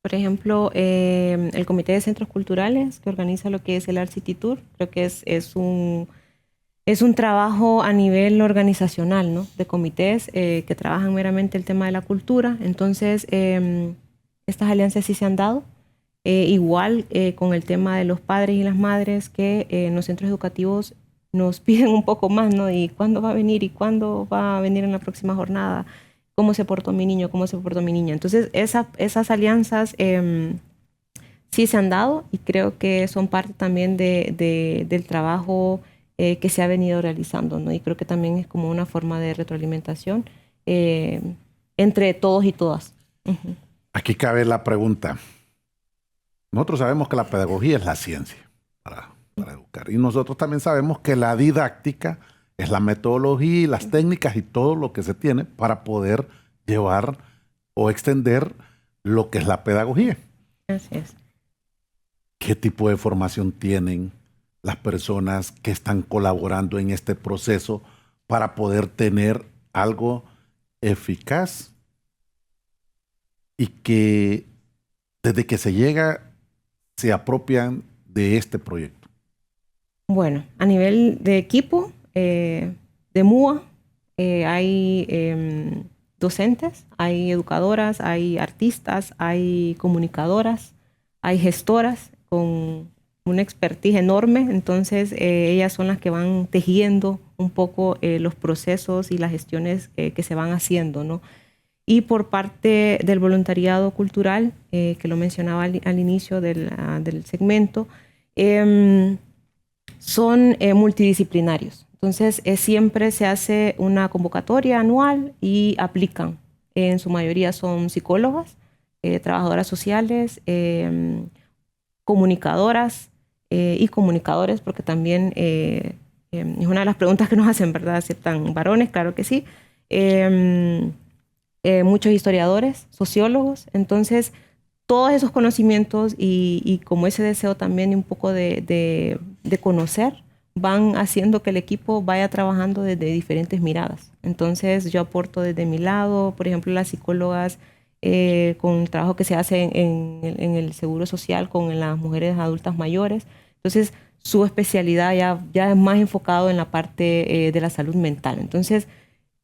Por ejemplo, el Comité de Centros Culturales, que organiza lo que es el Art City Tour, creo que es un trabajo a nivel organizacional, ¿no?, de comités que trabajan meramente el tema de la cultura. Entonces, estas alianzas sí se han dado. Igual con el tema de los padres y las madres que en los centros educativos nos piden un poco más, ¿no? ¿Y cuándo va a venir? ¿Y cuándo va a venir en la próxima jornada? ¿Cómo se portó mi niño? ¿Cómo se portó mi niña? Entonces, esas alianzas sí se han dado y creo que son parte también del trabajo que se ha venido realizando, ¿no? Y creo que también es como una forma de retroalimentación entre todos y todas. Uh-huh. Aquí cabe la pregunta. Nosotros sabemos que la pedagogía es la ciencia para educar. Y nosotros también sabemos que la didáctica es la metodología y las técnicas y todo lo que se tiene para poder llevar o extender lo que es la pedagogía. Así es. ¿Qué tipo de formación tienen las personas que están colaborando en este proceso para poder tener algo eficaz y que desde que se llega se apropian de este proyecto? Bueno, a nivel de equipo de MUA hay docentes, hay educadoras, hay artistas, hay comunicadoras, hay gestoras con una expertise enorme. Entonces ellas son las que van tejiendo un poco los procesos y las gestiones que se van haciendo, ¿no? Y por parte del voluntariado cultural, que lo mencionaba al inicio del segmento, son multidisciplinarios. Entonces, siempre se hace una convocatoria anual y aplican. En su mayoría son psicólogas, trabajadoras sociales, comunicadoras y comunicadores, porque también es una de las preguntas que nos hacen, ¿verdad? ¿Aceptan varones? Claro que sí. Muchos historiadores, sociólogos. Entonces, todos esos conocimientos y como ese deseo también un poco de conocer, van haciendo que el equipo vaya trabajando desde diferentes miradas. Entonces, yo aporto desde mi lado, por ejemplo, las psicólogas, con el trabajo que se hace en el seguro social con las mujeres adultas mayores. Entonces, su especialidad ya es más enfocado en la parte de la salud mental. Entonces,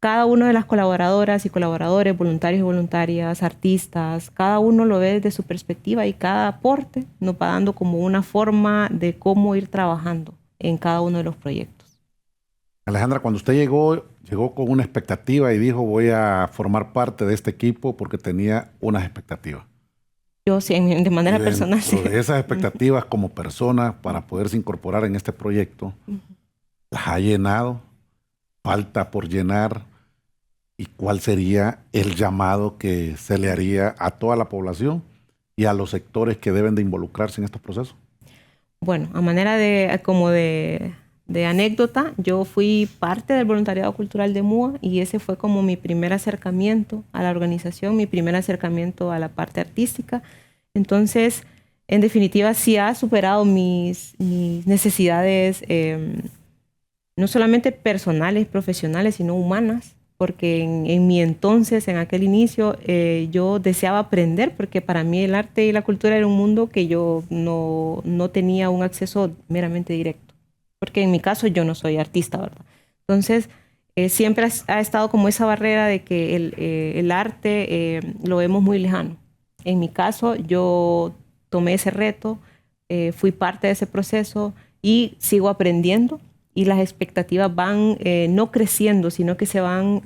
cada una de las colaboradoras y colaboradores, voluntarios y voluntarias, artistas, cada uno lo ve desde su perspectiva y cada aporte nos va dando como una forma de cómo ir trabajando en cada uno de los proyectos. Alejandra, cuando usted llegó con una expectativa y dijo voy a formar parte de este equipo porque tenía unas expectativas. Yo sí, de manera personal, sí. De esas expectativas como persona para poderse incorporar en este proyecto, ¿las ha llenado? ¿Falta por llenar? ¿Y cuál sería el llamado que se le haría a toda la población y a los sectores que deben de involucrarse en estos procesos? Bueno, a manera de anécdota, yo fui parte del voluntariado cultural de MUA y ese fue como mi primer acercamiento a la organización, mi primer acercamiento a la parte artística. Entonces, en definitiva, sí ha superado mis necesidades no solamente personales, profesionales, sino humanas, porque en mi entonces, en aquel inicio, yo deseaba aprender, porque para mí el arte y la cultura era un mundo que yo no tenía un acceso meramente directo, porque en mi caso yo no soy artista, ¿verdad? Entonces, siempre ha estado como esa barrera de que el arte lo vemos muy lejano. En mi caso, yo tomé ese reto, fui parte de ese proceso y sigo aprendiendo, y las expectativas van no creciendo, sino que se van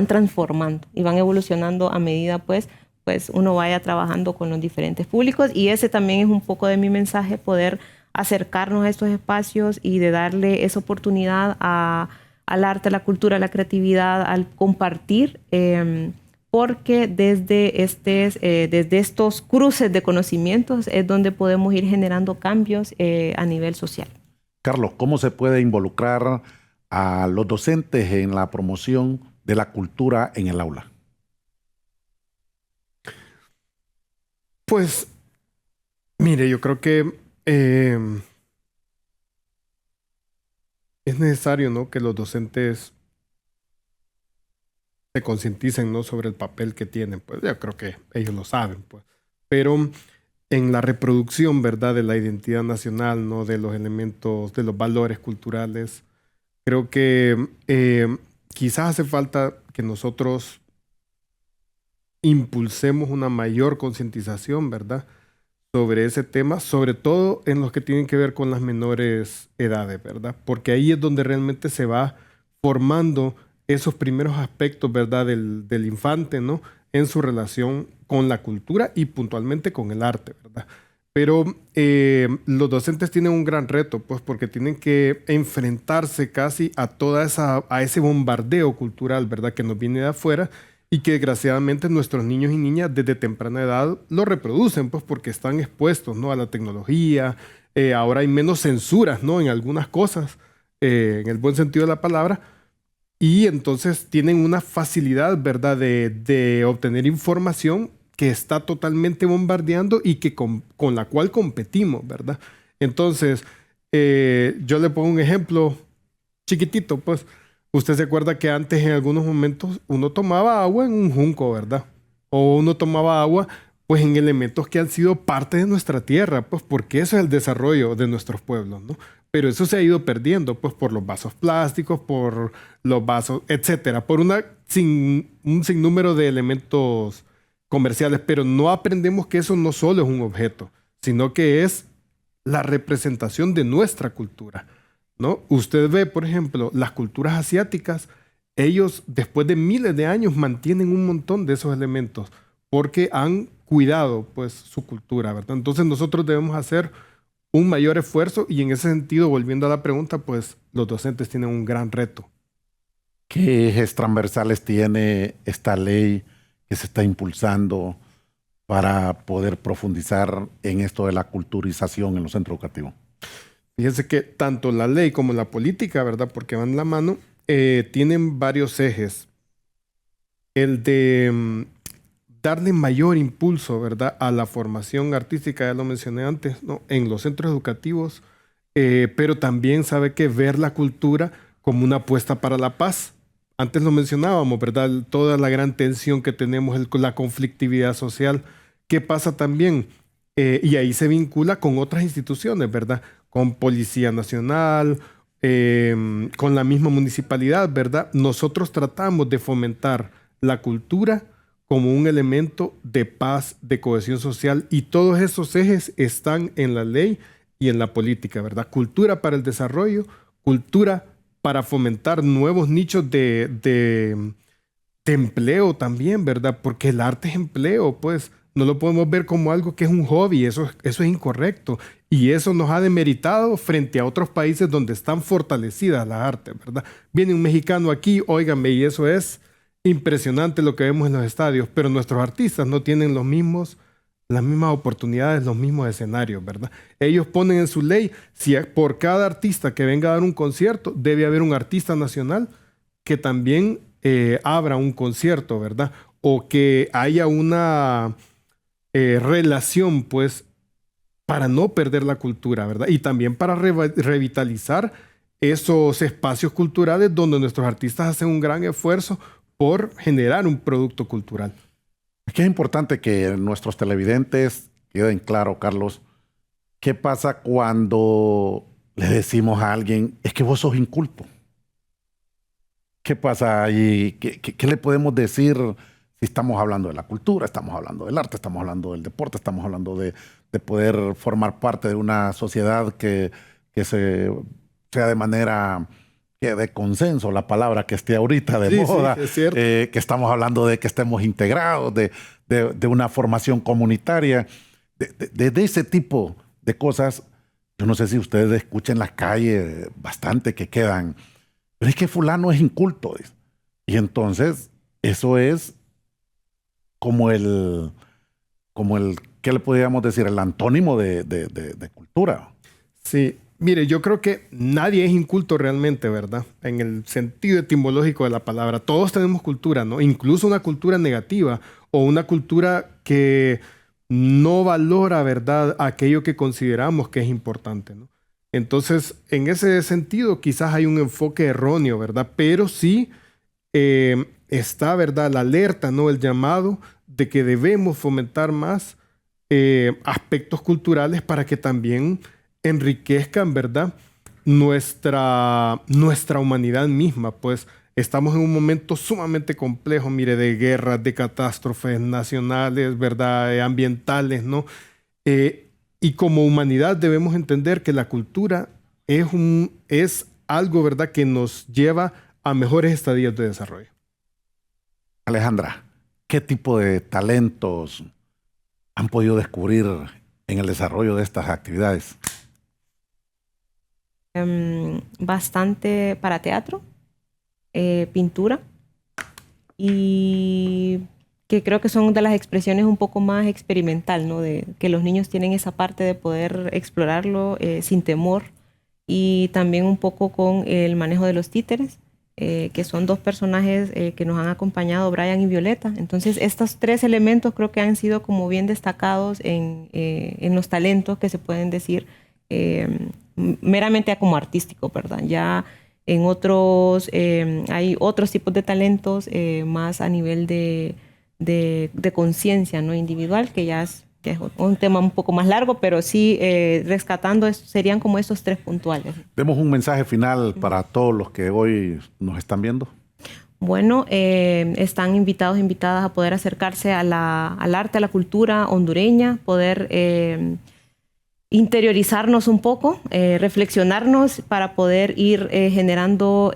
transformando y van evolucionando a medida pues uno vaya trabajando con los diferentes públicos, y ese también es un poco de mi mensaje, poder acercarnos a estos espacios y de darle esa oportunidad al arte, a la cultura, a la creatividad, al compartir, porque desde estos cruces de conocimientos es donde podemos ir generando cambios a nivel social. Carlos, ¿cómo se puede involucrar a los docentes en la promoción de la cultura en el aula? Pues, mire, yo creo que es necesario, ¿no?, que los docentes se concienticen, ¿no?, sobre el papel que tienen. Pues yo creo que ellos lo saben, pues. Pero en la reproducción, ¿verdad?, de la identidad nacional, ¿no?, de los elementos, de los valores culturales, creo que quizás hace falta que nosotros impulsemos una mayor concientización, ¿verdad?, sobre ese tema, sobre todo en los que tienen que ver con las menores edades, ¿verdad? Porque ahí es donde realmente se va formando esos primeros aspectos, ¿verdad?, del infante, ¿no?, en su relación con la cultura y puntualmente con el arte, ¿verdad? Pero los docentes tienen un gran reto, pues, porque tienen que enfrentarse casi a ese bombardeo cultural, ¿verdad?, que nos viene de afuera, y que desgraciadamente nuestros niños y niñas desde temprana edad lo reproducen, pues porque están expuestos, ¿no?, a la tecnología. Ahora hay menos censuras, ¿no?, en algunas cosas, en el buen sentido de la palabra, y entonces tienen una facilidad, ¿verdad?, de obtener información que está totalmente bombardeando y que con la cual competimos, ¿verdad? Entonces, yo le pongo un ejemplo chiquitito, pues. Usted se acuerda que antes en algunos momentos uno tomaba agua en un junco, ¿verdad? O uno tomaba agua pues en elementos que han sido parte de nuestra tierra, pues porque eso es el desarrollo de nuestros pueblos, ¿no? Pero eso se ha ido perdiendo, pues por los vasos plásticos, por los vasos, etcétera, por un sinnúmero de elementos comerciales, pero no aprendemos que eso no solo es un objeto, sino que es la representación de nuestra cultura, ¿no? Usted ve, por ejemplo, las culturas asiáticas, ellos después de miles de años mantienen un montón de esos elementos porque han cuidado pues su cultura, ¿verdad? Entonces nosotros debemos hacer un mayor esfuerzo, y en ese sentido, volviendo a la pregunta, pues los docentes tienen un gran reto. ¿Qué ejes transversales tiene esta ley que se está impulsando para poder profundizar en esto de la culturización en los centros educativos? Fíjense que tanto la ley como la política, ¿verdad?, porque van de la mano, tienen varios ejes. El de darle mayor impulso, ¿verdad?, a la formación artística, ya lo mencioné antes, ¿no?, en los centros educativos, pero también sabe que ver la cultura como una apuesta para la paz. Antes lo mencionábamos, ¿verdad?, toda la gran tensión que tenemos, la conflictividad social. ¿Qué pasa también? Y ahí se vincula con otras instituciones, ¿verdad?, con Policía Nacional, con la misma municipalidad, ¿verdad? Nosotros tratamos de fomentar la cultura como un elemento de paz, de cohesión social, y todos esos ejes están en la ley y en la política, ¿verdad? Cultura para el desarrollo, cultura para fomentar nuevos nichos de empleo también, ¿verdad? Porque el arte es empleo, pues. No lo podemos ver como algo que es un hobby, eso es incorrecto. Y eso nos ha demeritado frente a otros países donde están fortalecidas las artes, ¿verdad? Viene un mexicano aquí, óigame, y eso es impresionante lo que vemos en los estadios, pero nuestros artistas no tienen las mismas oportunidades, los mismos escenarios, ¿verdad? Ellos ponen en su ley, si por cada artista que venga a dar un concierto, debe haber un artista nacional que también abra un concierto, ¿verdad? O que haya una relación, pues, para no perder la cultura, ¿verdad? Y también para revitalizar esos espacios culturales donde nuestros artistas hacen un gran esfuerzo por generar un producto cultural. Es que es importante que nuestros televidentes queden claro, Carlos, qué pasa cuando le decimos a alguien, es que vos sos inculto. ¿Qué pasa ahí? ¿Qué le podemos decir si estamos hablando de la cultura, estamos hablando del arte, estamos hablando del deporte, estamos hablando de poder formar parte de una sociedad que sea de manera de consenso, la palabra que esté ahorita de moda, sí, es cierto. Que estamos hablando de que estemos integrados, de una formación comunitaria, de ese tipo de cosas? Yo no sé si ustedes escuchan en las calles bastante que quedan, pero es que fulano es inculto. Y entonces eso es como el, ¿qué le podríamos decir? El antónimo de cultura. Sí, mire, yo creo que nadie es inculto realmente, ¿verdad? En el sentido etimológico de la palabra. Todos tenemos cultura, ¿no? Incluso una cultura negativa o una cultura que no valora, ¿verdad?, aquello que consideramos que es importante, ¿no? Entonces, en ese sentido, quizás hay un enfoque erróneo, ¿verdad? Pero sí está, ¿verdad?, la alerta, ¿no?, el llamado de que debemos fomentar más aspectos culturales para que también enriquezcan, ¿verdad?, nuestra humanidad misma. Pues estamos en un momento sumamente complejo, mire, de guerras, de catástrofes nacionales, ¿verdad?, ambientales, ¿no? Y como humanidad debemos entender que la cultura es algo, ¿verdad?, que nos lleva a mejores estadios de desarrollo. Alejandra, ¿qué tipo de talentos han podido descubrir en el desarrollo de estas actividades? Bastante para teatro, pintura, y que creo que son de las expresiones un poco más experimental, ¿no? De que los niños tienen esa parte de poder explorarlo sin temor, y también un poco con el manejo de los títeres, que son dos personajes que nos han acompañado, Brian y Violeta. Entonces, estos tres elementos creo que han sido como bien destacados en los talentos que se pueden decir meramente como artístico, ¿verdad? Ya en otros, hay otros tipos de talentos más a nivel de conciencia, ¿no?, individual, que ya es un tema un poco más largo, pero sí rescatando serían como estos tres puntuales. Demos un mensaje final para todos los que hoy nos están viendo. Bueno, están invitados e invitadas a poder acercarse al arte, a la cultura hondureña, poder interiorizarnos un poco, reflexionarnos para poder ir generando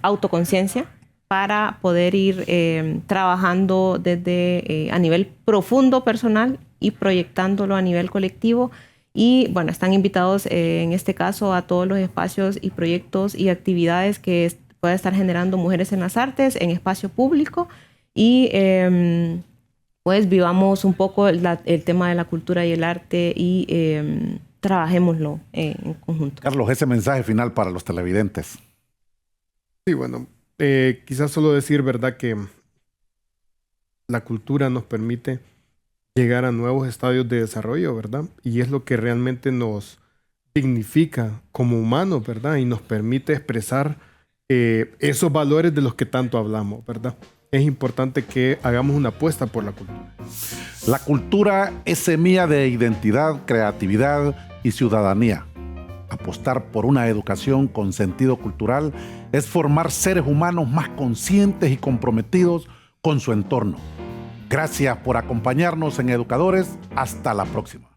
autoconciencia, para poder ir trabajando desde a nivel profundo personal y proyectándolo a nivel colectivo. Y bueno, están invitados en este caso a todos los espacios y proyectos y actividades que pueda estar generando Mujeres en las Artes en espacio público, y pues vivamos un poco el tema de la cultura y el arte, y trabajémoslo en conjunto. Carlos, ese mensaje final para los televidentes. Sí, bueno, quizás solo decir, ¿verdad?, que la cultura nos permite llegar a nuevos estadios de desarrollo, ¿verdad? Y es lo que realmente nos dignifica como humanos, ¿verdad? Y nos permite expresar esos valores de los que tanto hablamos, ¿verdad? Es importante que hagamos una apuesta por la cultura. La cultura es semilla de identidad, creatividad y ciudadanía. Apostar por una educación con sentido cultural es formar seres humanos más conscientes y comprometidos con su entorno. Gracias por acompañarnos en Educadores. Hasta la próxima.